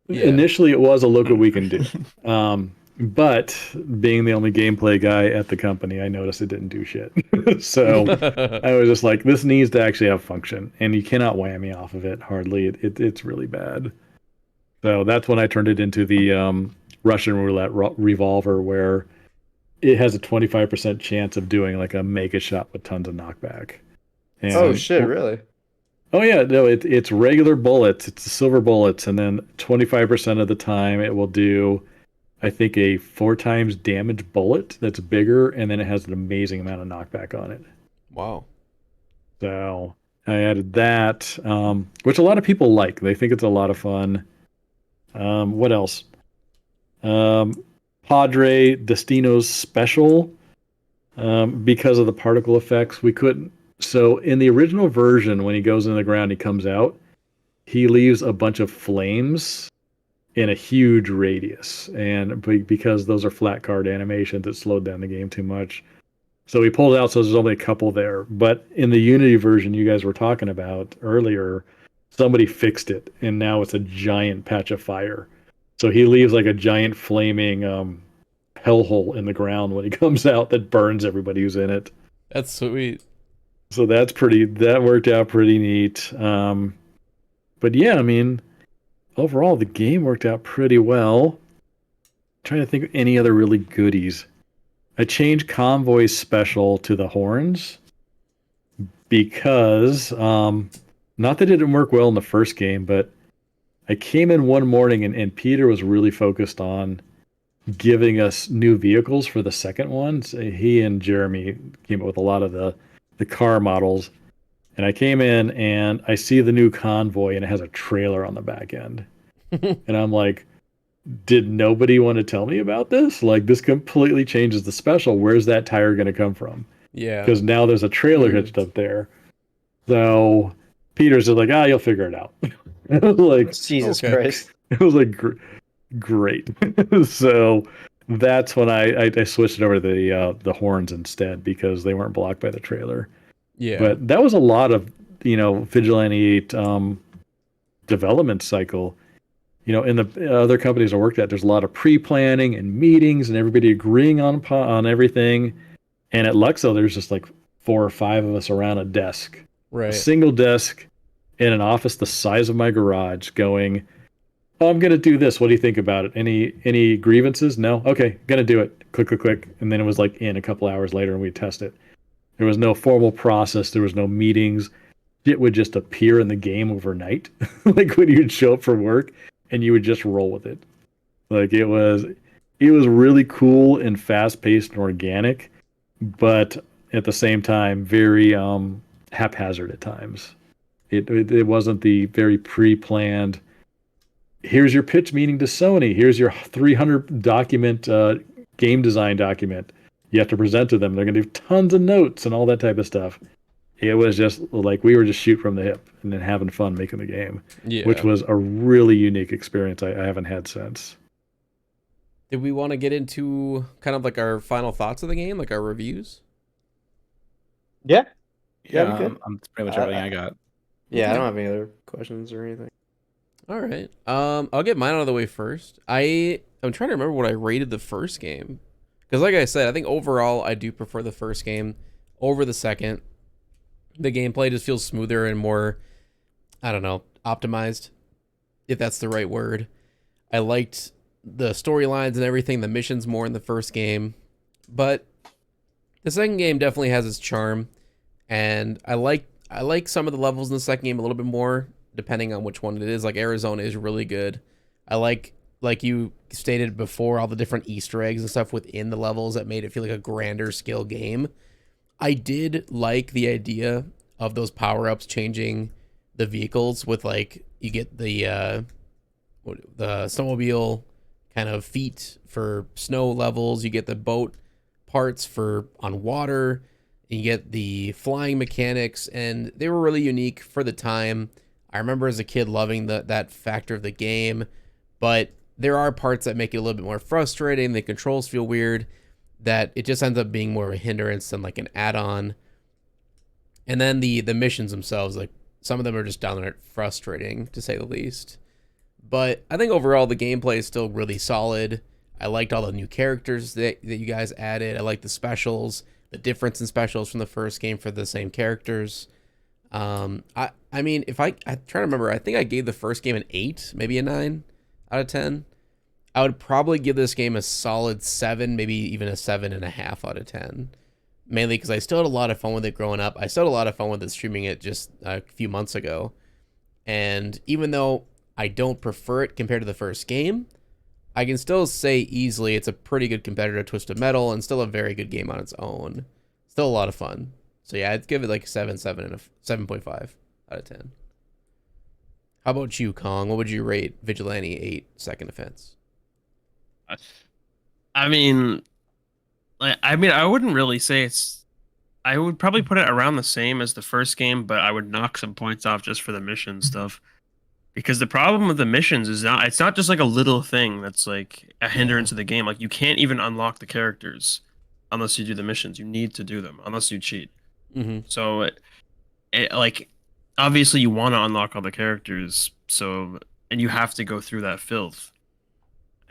Yeah. Initially, it was a look what we can do. But being the only gameplay guy at the company, I noticed it didn't do shit. So I was just like, this needs to actually have function, and you cannot whammy off of it hardly. It's really bad. So that's when I turned it into the Russian roulette revolver, where it has a 25% chance of doing like a mega shot with tons of knockback. And, Oh shit! Really? Oh yeah, no, it's regular bullets. It's the silver bullets, and then 25% of the time it will do, I think, a 4 times damage bullet that's bigger, and then it has an amazing amount of knockback on it. Wow. So I added that, which a lot of people like. They think it's a lot of fun. What else? Padre Destino's special, because of the particle effects, we couldn't. So in the original version, when he goes in the ground, he comes out, he leaves a bunch of flames in a huge radius. And because those are flat card animations, it slowed down the game too much. So we pulled it out, so there's only a couple there. But in the Unity version you guys were talking about earlier, somebody fixed it, and now it's a giant patch of fire. So he leaves like a giant flaming hellhole in the ground when he comes out that burns everybody who's in it. That's sweet. So that worked out pretty neat. But yeah, I mean, overall the game worked out pretty well. I'm trying to think of any other really goodies. I changed Convoy's special to the horns because not that it didn't work well in the first game, but I came in one morning and Peter was really focused on giving us new vehicles for the second one. So he and Jeremy came up with a lot of the car models, and I came in and I see the new Convoy and it has a trailer on the back end. And I'm like, did nobody want to tell me about this? Like, this completely changes the special. Where's that tire going to come from? Yeah. Because now there's a trailer hitched up there. So Peter's just like, you'll figure it out. It was like, Jesus Okay. Christ. it was like great. So that's when I switched it over to the horns instead, because they weren't blocked by the trailer. Yeah. But that was a lot of Vigilante 8 development cycle. In the other companies I worked at, there's a lot of pre-planning and meetings and everybody agreeing on everything. And at Luxo, there's just like 4 or 5 of us around a desk, a right. single desk in an office the size of my garage, going, "Oh, I'm gonna do this. What do you think about it? Any grievances? No? Okay, gonna do it. Click, click, click." And then it was like in a couple hours later, and we'd test it. There was no formal process. There was no meetings. It would just appear in the game overnight, like when you'd show up for work, and you would just roll with it. Like it was really cool and fast paced and organic, but at the same time very haphazard at times. It wasn't the very pre-planned, here's your pitch meeting to Sony, here's your 300 document game design document you have to present to them. They're going to do tons of notes and all that type of stuff. It was just like we were just shoot from the hip and then having fun making the game, Yeah. which was a really unique experience I haven't had since. Did we want to get into kind of like our final thoughts of the game, like our reviews? Yeah. Yeah, we could. that's pretty much everything I got. Yeah, I don't have any other questions or anything. All right. I'll get mine out of the way first. I'm trying to remember what I rated the first game, because like I said, I think overall I do prefer the first game over the second. the gameplay just feels smoother and more, I don't know, optimized, if that's the right word. I liked the storylines and everything, the missions more in the first game, but the second game definitely has its charm, and I like some of the levels in the second game a little bit more, depending on which one it is. Like Arizona is really good. I like you stated before, all the different Easter eggs and stuff within the levels that made it feel like a grander scale game. I did like the idea of those power-ups changing the vehicles with, like, you get the snowmobile kind of feet for snow levels, you get the boat parts for on water, and you get the flying mechanics, and they were really unique for the time. I remember as a kid loving that factor of the game, but there are parts that make it a little bit more frustrating. The controls feel weird, that it just ends up being more of a hindrance than like an add-on. And then the missions themselves, like some of them are just downright frustrating to say the least. But I think overall the gameplay is still really solid. I liked all the new characters that you guys added. I like the specials, the difference in specials from the first game for the same characters. I mean, if I try to remember, I think I gave the first game an 8, maybe a 9 out of 10. I would probably give this game a solid 7, maybe even a 7.5 out of 10. Mainly because I still had a lot of fun with it growing up. I still had a lot of fun with it streaming it just a few months ago. And even though I don't prefer it compared to the first game, I can still say easily it's a pretty good competitor to Twisted Metal and still a very good game on its own. Still a lot of fun. So yeah, I'd give it like a 7.5 out of 10. How about you, Kong? What would you rate Vigilante 8 Second Offense? I mean, I wouldn't really say it's. I would probably put it around the same as the first game, but I would knock some points off just for the mission stuff. Because the problem with the missions is it's not just like a little thing that's like a hindrance to the game. Like you can't even unlock the characters unless you do the missions. You need to do them unless you cheat. Mm-hmm. So like obviously you want to unlock all the characters, so and you have to go through that filth.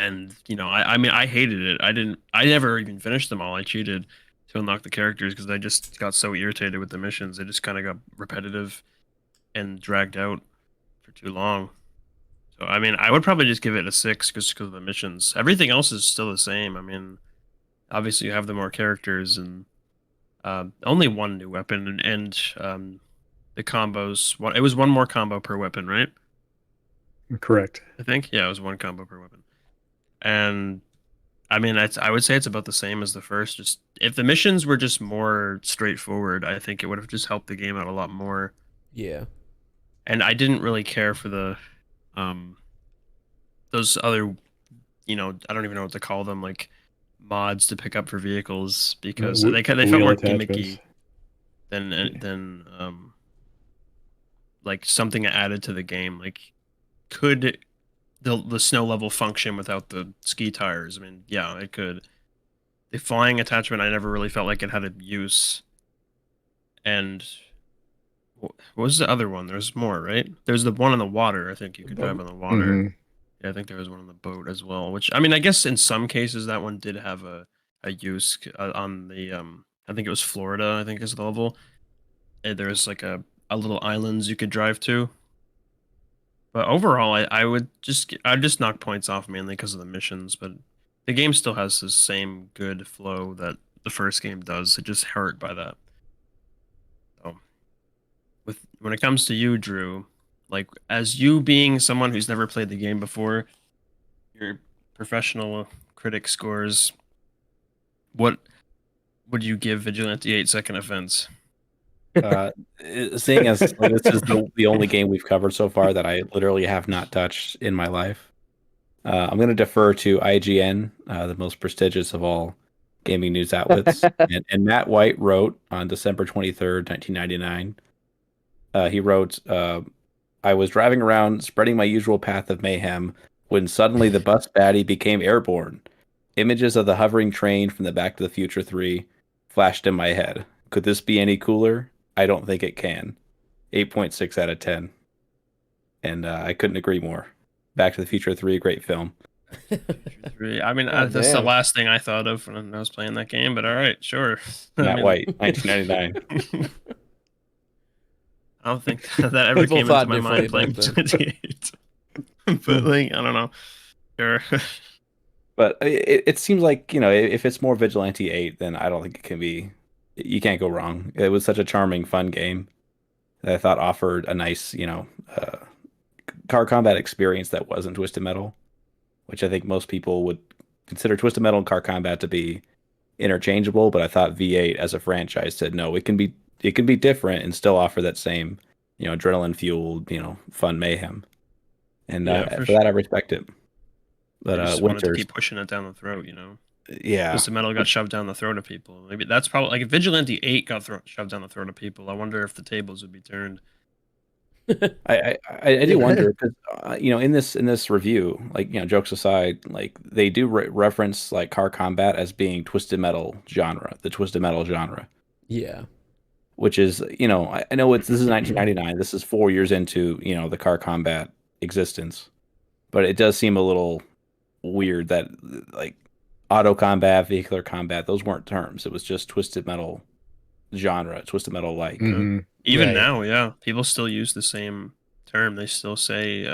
And you know, I mean, I hated it. I never even finished them all. I cheated to unlock the characters because I just got so irritated with the missions. They just kind of got repetitive and dragged out for too long. So I mean, I would probably just give it a 6 just because of the missions. Everything else is still the same. I mean, obviously you have the more characters and only one new weapon and the combos. It was one more combo per weapon, right? Correct. I think yeah, it was one combo per weapon. And I mean, I would say it's about the same as the first. Just if the missions were just more straightforward, I think it would have just helped the game out a lot more. Yeah. And I didn't really care for the those other, you know, I don't even know what to call them, like mods to pick up for vehicles because they felt more gimmicky than like something added to the game. Like could the snow level function without the ski tires? I mean, yeah, it could. The flying attachment, I never really felt like it had a use. And what was the other one? There's more, right? There's the one on the water. I think you could drive on the water. Mm-hmm. Yeah, I think there was one on the boat as well. Which I mean, I guess in some cases that one did have a use on the I think it was Florida. I think is the level. And there's like a little islands you could drive to. But overall, I'd just knock points off mainly because of the missions. But the game still has the same good flow that the first game does. It just hurt by that. So, when it comes to you, Drew, like as you being someone who's never played the game before, your professional critic scores, what would you give Vigilante 8 Second Offense? Seeing as this is the only game we've covered so far that I literally have not touched in my life, I'm going to defer to IGN, the most prestigious of all gaming news outlets. and Matt White wrote on December 23rd, 1999, he wrote, I was driving around spreading my usual path of mayhem when suddenly the bus baddie became airborne. Images of the hovering train from the Back to the Future 3 flashed in my head. Could this be any cooler? I don't think it can. 8.6 out of 10. And I couldn't agree more. Back to the Future 3, great film. I mean, that's the last thing I thought of when I was playing that game, but all right, sure. Matt White, 1999. I don't think that ever People came into thought my mind differently playing back then. 28. But like, I don't know. Sure. But it seems like, if it's more Vigilante 8, then I don't think it can be. You can't go wrong. It was such a charming, fun game that I thought offered a nice, car combat experience that wasn't Twisted Metal, which I think most people would consider Twisted Metal and car combat to be interchangeable. But I thought V8 as a franchise said no, it can be different and still offer that same, adrenaline fueled, fun mayhem. And Yeah, for for sure. that, I respect it. They But just wanted to Winters, keep pushing it down the throat, you know. yeah, Twisted Metal got shoved down the throat of people. Maybe that's probably like if Vigilante 8 got shoved down the throat of people. I wonder if the tables would be turned. I do wonder because in this review, like, jokes aside, like they do reference like car combat as being Twisted Metal genre, the Twisted Metal genre, Yeah. which is, I know this is 1999. This is 4 years into, the car combat existence, but it does seem a little weird that like auto combat, vehicular combat, those weren't terms. It was just Twisted Metal genre, Twisted Metal like. Mhm. Even Right. now, yeah, people still use the same term. They still say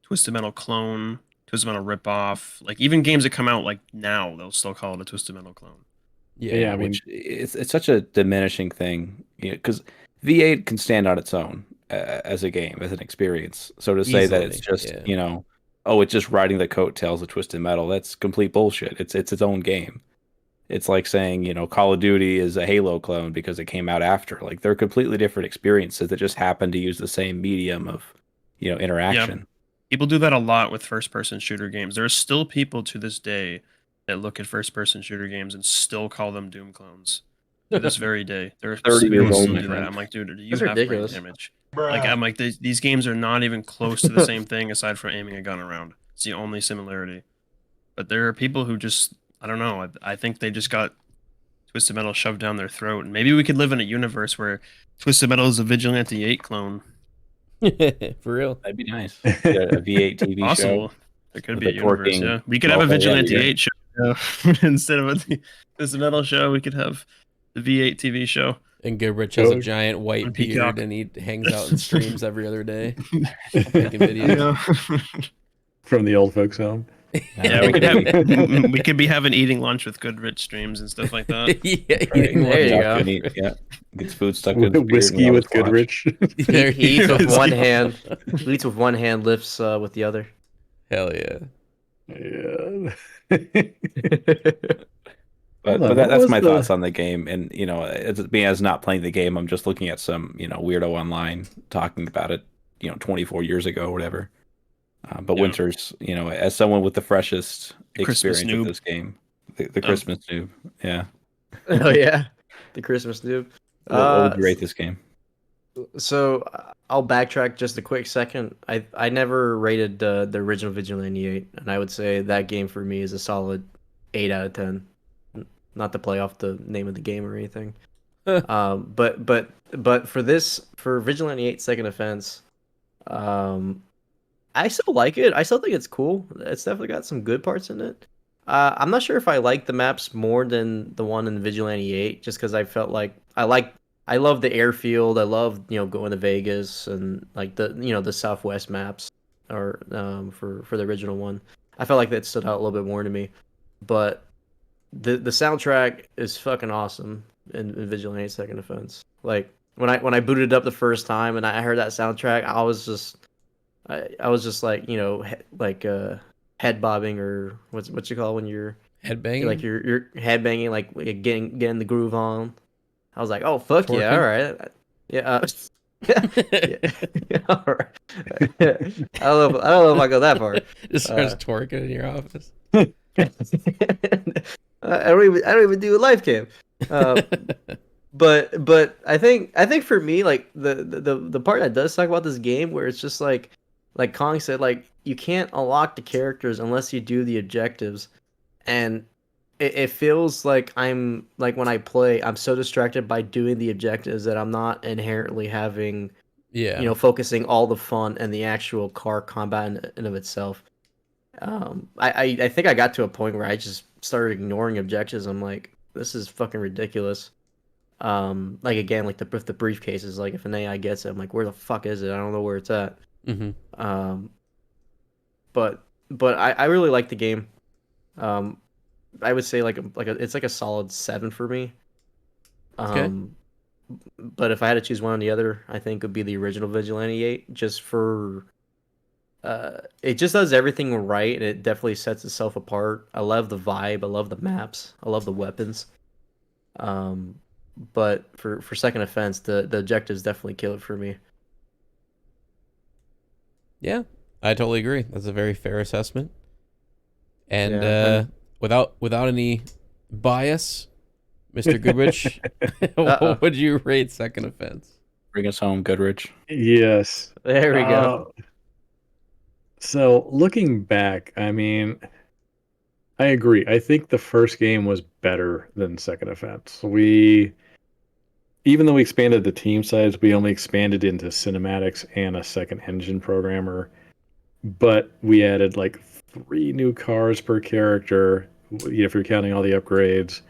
Twisted Metal clone, Twisted Metal ripoff. Like even games that come out like now, they'll still call it a Twisted Metal clone. Yeah. Yeah, I mean, Which it's such a diminishing thing, because V8 can stand on its own as a game, as an experience. So to say that it's Easily, just, yeah. oh, it's just riding the coattails of Twisted Metal, that's complete bullshit. It's its own game. It's like saying, Call of Duty is a Halo clone because it came out after. Like they're completely different experiences that just happen to use the same medium of, Yeah, interaction. people do that a lot with first-person shooter games. There are still people to this day that look at first-person shooter games and still call them Doom clones. To this very day, there are 30 years people old, still my do that. friend. I'm like, dude, do you That's have brain ridiculous. damage? Like, I'm like, these games are not even close to the same thing aside from aiming a gun around. It's the only similarity. But there are people who just, I don't know. I think they just got Twisted Metal shoved down their throat. And maybe we could live in a universe where Twisted Metal is a Vigilante 8 clone. For real. That'd be nice. Yeah, a V8 TV Possible. show There could with be a a universe, twerking yeah. We could have a mofo. Yeah, Vigilante yeah. 8 show instead of a Twisted Metal show. We could have the V8 TV show. And Goodrich has a Oh, giant white on beard Peacock. and he hangs out and streams every other day, making videos. Yeah. from the old folks home. Yeah, we could have we could be having eating lunch with Goodrich streams and stuff like that. Yeah, Right. eating There you lunch. go. And yeah, gets food stuck in his beard Whiskey and with watch. Goodrich. There He you eats with go. one hand. He eats with one hand, lifts with the other. Hell yeah. Yeah. But Hold on, what that's was my the- thoughts on the game. And as me as not playing the game, I'm just looking at some weirdo online talking about it, 24 years ago or whatever. But Yeah. Winters, as someone with the freshest Christmas experience with noob. this game, the Christmas noob, yeah. Oh yeah, the Christmas noob. What would you rate this game? So I'll backtrack just a quick second. I never rated the original Vigilante 8, and I would say that game for me is a solid 8 out of 10. Not to play off the name of the game or anything. But for Vigilante 8 Second Offense, I still like it. I still think it's cool. It's definitely got some good parts in it. I'm not sure if I like the maps more than the one in Vigilante 8, just because I felt like I love the airfield. I love going to Vegas and like the Southwest maps, or for the original one. I felt like that stood out a little bit more to me. But the soundtrack is fucking awesome in Vigilante Second Offense. Like when I booted it up the first time and I heard that soundtrack, I was just like head bobbing, or what you call when you're Headbanging? like you're head banging, like getting the groove on. I was like, oh fuck yeah, Twerking? all right, yeah, yeah, all right. I don't know if I go that far. Just starts twerking in your office. I don't even do a live cam. But I think for me, like the part that does suck about this game, where it's just like Kong said, like you can't unlock the characters unless you do the objectives, and it feels like I'm like when I play, I'm so distracted by doing the objectives that I'm not inherently having, Yeah. focusing all the fun and the actual car combat in and of itself. I think I got to a point where I just started ignoring objectives. I'm like, this is fucking ridiculous. Like again, like with the briefcases, like if an AI gets it, I'm like, where the fuck is it? I don't know where it's at. Mm-hmm. Um, but I really like the game. Um, I would say it's like a solid 7 for me. Okay. But if I had to choose one or the other, I think it would be the original Vigilante 8, just for it just does everything right, and it definitely sets itself apart. I love the vibe, I love the maps, I love the weapons. Um, but for Second Offense, the objectives definitely kill it for me. Yeah, I totally agree. That's a very fair assessment. And Yeah, without any bias, Mr. Goodrich, Uh-oh. what would you rate Second Offense? Bring us home, Goodrich. Yes. There we go. So looking back, I mean, I agree. I think the first game was better than Second Offense. Even though we expanded the team size, we only expanded into cinematics and a second engine programmer. But we added like 3 new cars per character, if you're counting all the upgrades,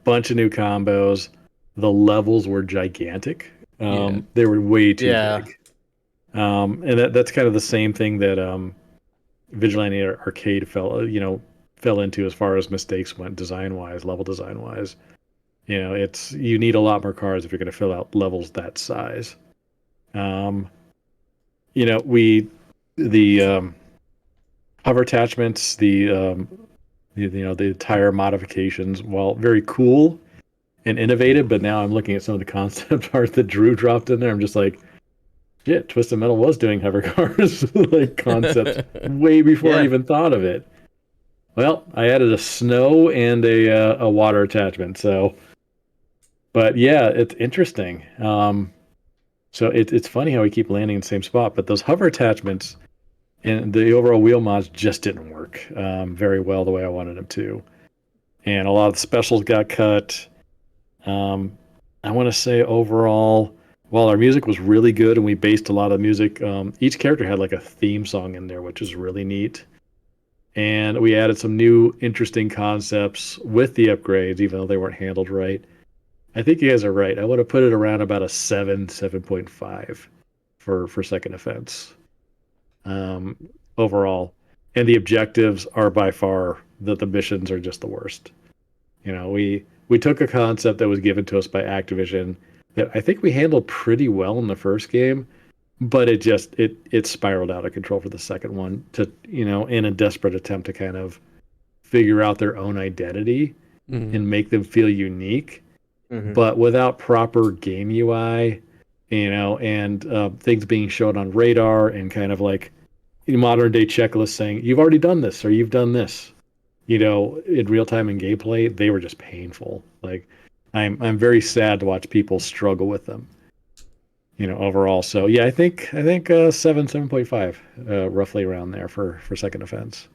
bunch of new combos. The levels were gigantic. Yeah. They were way too Yeah. big. And that's kind of the same thing that Vigilante Arcade fell into as far as mistakes went, design wise, level design wise. You need a lot more cars if you're going to fill out levels that size. Um, we the hover attachments, the tire modifications, while very cool and innovative, but now I'm looking at some of the concept art that Drew dropped in there. I'm just like, shit, Twisted Metal was doing hover cars like concepts way before I Yeah. even thought of it. Well, I added a snow and a water attachment, so. But yeah, it's interesting. So it's funny how we keep landing in the same spot, but those hover attachments and the overall wheel mods just didn't work very well the way I wanted them to. And a lot of the specials got cut. I want to say overall, while our music was really good and we based a lot of music, each character had like a theme song in there, which is really neat. And we added some new interesting concepts with the upgrades, even though they weren't handled right. I think you guys are right. I would have put it around about a 7.5 for Second Offense overall. And the objectives are by far that the missions are just the worst. We took a concept that was given to us by Activision that I think we handled pretty well in the first game, but it spiraled out of control for the second one in a desperate attempt to kind of figure out their own identity Mhm. and make them feel unique, Mhm. but without proper game UI, and things being shown on radar and kind of like modern day checklists saying you've already done this or you've done this, in real time in gameplay, they were just painful. Like I'm very sad to watch people struggle with them, overall. So yeah, I think 7.5, roughly around there for Second Offense.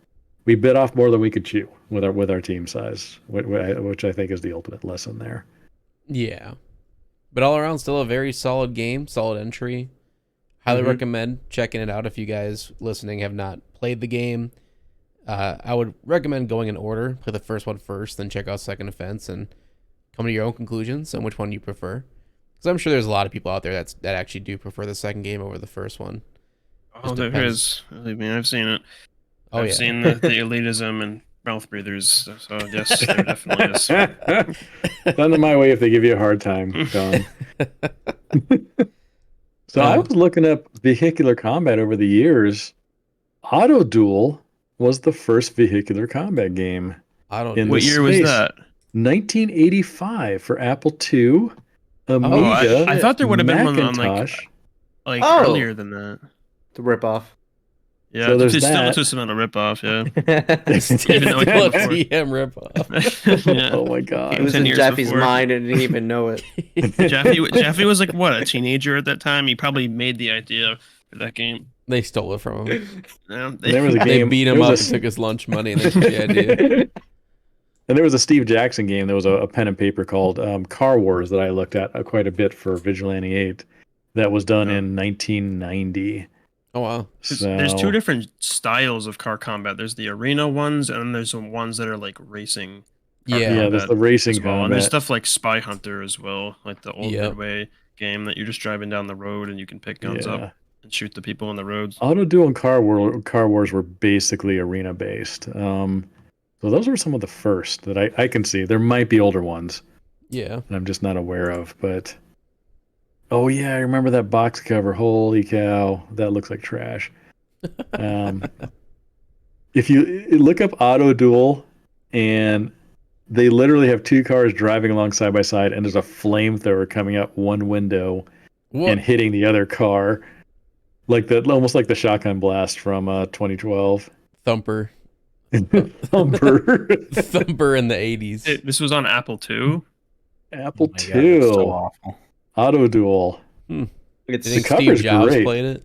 We bit off more than we could chew with our team size, which I think is the ultimate lesson there. Yeah. But all around, still a very solid game, solid entry. Highly Mhm. recommend checking it out if you guys listening have not played the game. I would recommend going in order. Play the first one first, then check out Second Offense and come to your own conclusions on which one you prefer. Because I'm sure there's a lot of people out there that actually do prefer the second game over the first one. Oh, Just there depends. is. Believe me, I've seen it. Oh, I've yeah. seen the elitism and mouth breathers. So yes, there definitely is. Done it my way if they give you a hard time, Don. So I was looking up vehicular combat over the years. Auto Duel was the first vehicular combat game I don't in do What the year was space. that? 1985 for Apple II, Oh, Amiga, I thought there would have been one on Macintosh. like Oh! earlier than that. The rip off. Yeah, So there's it's still a that. Twisted Metal ripoff. Yeah. Even though it still a came before. TM ripoff. Yeah. Oh my It god. was 10 in years Jeffy's before. mind and didn't even know it. Jeffy was like what, a teenager at that time. He probably made the idea for that game. They stole it from him. Yeah, There was a They game. beat there him up was and a- took his lunch money and they took the idea. And there was a Steve Jackson game. There was a pen and paper called Car Wars that I looked at quite a bit for Vigilante 8 that was done Yeah. in 1990. Oh, wow. There's two different styles of car combat. There's the arena ones, and then there's the ones that are like racing. Yeah. There's the racing as well. And there's combat. stuff like Spy Hunter as well, like the old Yep. Midway game that you're just driving down the road and you can pick guns up and shoot the people on the roads. Auto Duel and Car Wars were basically arena based. So those were some of the first that I can see. There might be older ones Yeah. that I'm just not aware of, but oh yeah, I remember that box cover. Holy cow, that looks like trash. If you look up Auto Duel, and they literally have two cars driving along side by side, and there's a flamethrower coming out one window What? and hitting the other car, like the almost like the shotgun blast from 2012. Thumper. Thumper. Thumper in the 80s. This was on Apple II. Apple Oh my God, II. that's so awful. Auto Duel. Do you It's think The Steve cover's Jobs great. played it?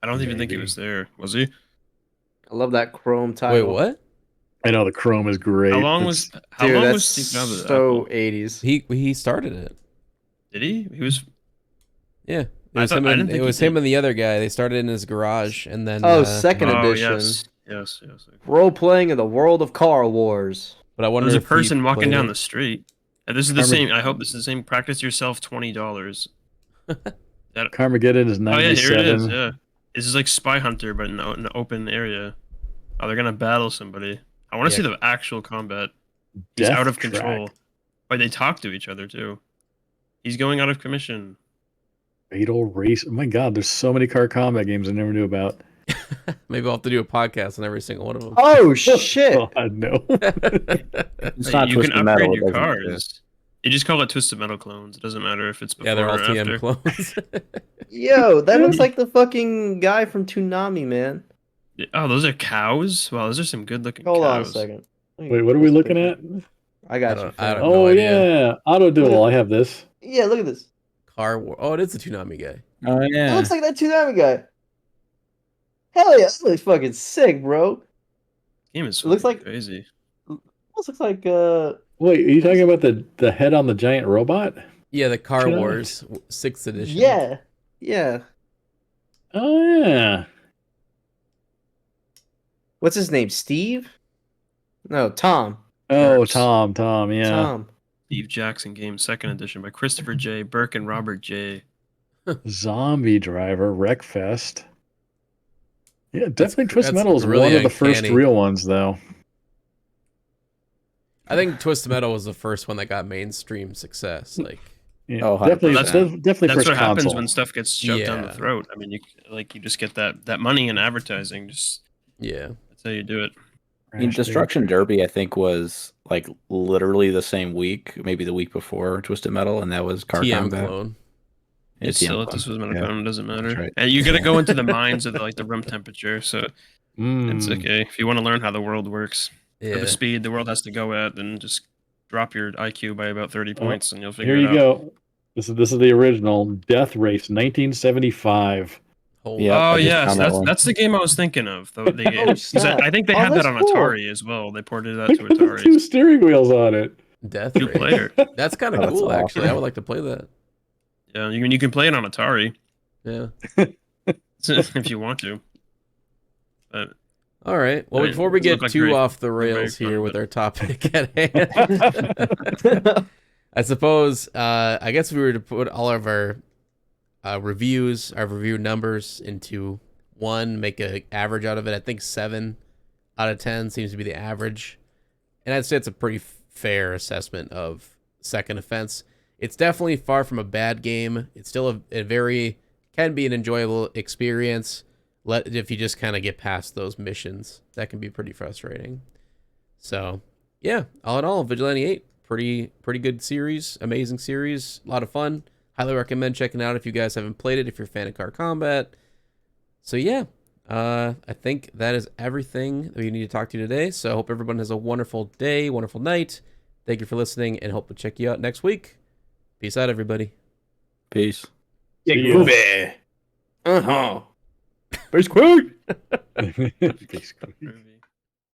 I don't even think he Maybe. was there. Was he? I love that Chrome Wait, title. what? I know the Chrome is great. How long It's- was how Dude, long that's was Steve Jobs at so Apple? 80s. He started it. Did he? He was. Yeah. It I was thought- him I and, didn't think it he was him did. and the other guy. They started in his garage and then Oh, second Oh edition. yes. Role playing in the world of Car Wars. but I wonder There's a if he person walking played down it. the street. And this is the Carmen- same. I hope this is the same. Practice yourself $20. Carmageddon is Oh yeah, 97. here it is. Yeah, this is like Spy Hunter, but in an open area. Oh, they're gonna battle somebody. I want to Yeah. see the actual combat. He's Death out of Track. control. Wait, they talk to each other too. He's going out of commission. Fatal Race. Oh my god, there's so many car combat games I never knew about. Maybe I'll have to do a podcast on every single one of them. Oh shit! God, no. It's Hey, not you Twisted can Metal. upgrade it your doesn't cars. exist. You just call it Twisted Metal clones. It doesn't matter if it's before Yeah, they're all or TM after. clones. Yo, that looks like the fucking guy from Toonami, man. Oh, those are cows. Wow, those are some good looking Hold on a cows. second. Wait, what are we looking at? I got I you. don't- I fam. don't- no Oh idea. yeah, Auto Duel. I have this. Yeah, look at this. Car War. Oh, it is the Toonami guy. Oh It yeah. looks like that Toonami guy. Hell yeah, that looks fucking sick, bro. Game is It looks fucking like- crazy. Almost looks like Wait, are you talking about the head on the giant robot? Yeah, the Car Toonami. Wars 6th edition. yeah. Oh yeah. What's his name? Steve? No, Tom. Oh, Burps. Tom. Yeah. Tom. Steve Jackson game, second edition by Christopher J. Burke and Robert J. Zombie Driver, Wreckfest. Yeah, definitely Twisted that's Metal is really one of the first uncanny. real ones, though. I think Twisted Metal was the first one that got mainstream success. Like, Yeah, Oh, definitely, 100%. definitely That's first what happens console. when stuff gets shoved down the Yeah. throat. I mean, you just get that money in advertising. Just yeah. that's how you do it. I mean, Destruction Derby, I think, was like literally the same week, maybe the week before Twisted Metal, and that was car TM combat. clone. Yeah, It's TM still clone. this was Yeah. it doesn't matter. right. And you got to go into the minds of the room temperature, so it's Mm. okay if you want to learn how the world works. Or Yeah. the speed the world has to go at, then just drop your IQ by about 30 points, and you'll figure Here it you out. go. This is the original Death Race, 1975. Holy Yeah. Oh I just yes, found that one. that's the game I was thinking of. Though they, Oh, 'cause snap. I think they Oh, had that that's on cool. Atari as well. They ported that Look to at the Atari. two steering wheels on it. Death Two Race. player. That's kind of Oh, that's cool, awesome. actually. I would like to play that. Yeah, you can play it on Atari Yeah. if you want to. But All right. Well, Right. before we Those get look like too very- off the very rails fun, here with but- our topic at hand, I suppose, I guess if we were to put all of our reviews, our review numbers into one, make an average out of it, I think 7 out of 10 seems to be the average. And I'd say it's a pretty fair assessment of Second Offense. It's definitely far from a bad game. It's still a very, can be an enjoyable experience. If you just kind of get past those missions, that can be pretty frustrating. So, yeah, all in all, Vigilante 8, pretty good series, amazing series, a lot of fun. Highly recommend checking out if you guys haven't played it, if you're a fan of car combat. So yeah, I think that is everything that we need to talk to you today. So I hope everyone has a wonderful day, wonderful night. Thank you for listening, and hope to check you out next week. Peace out, everybody. Peace. Yeah, See ya. groovy. Uh-huh. First quote. Movie.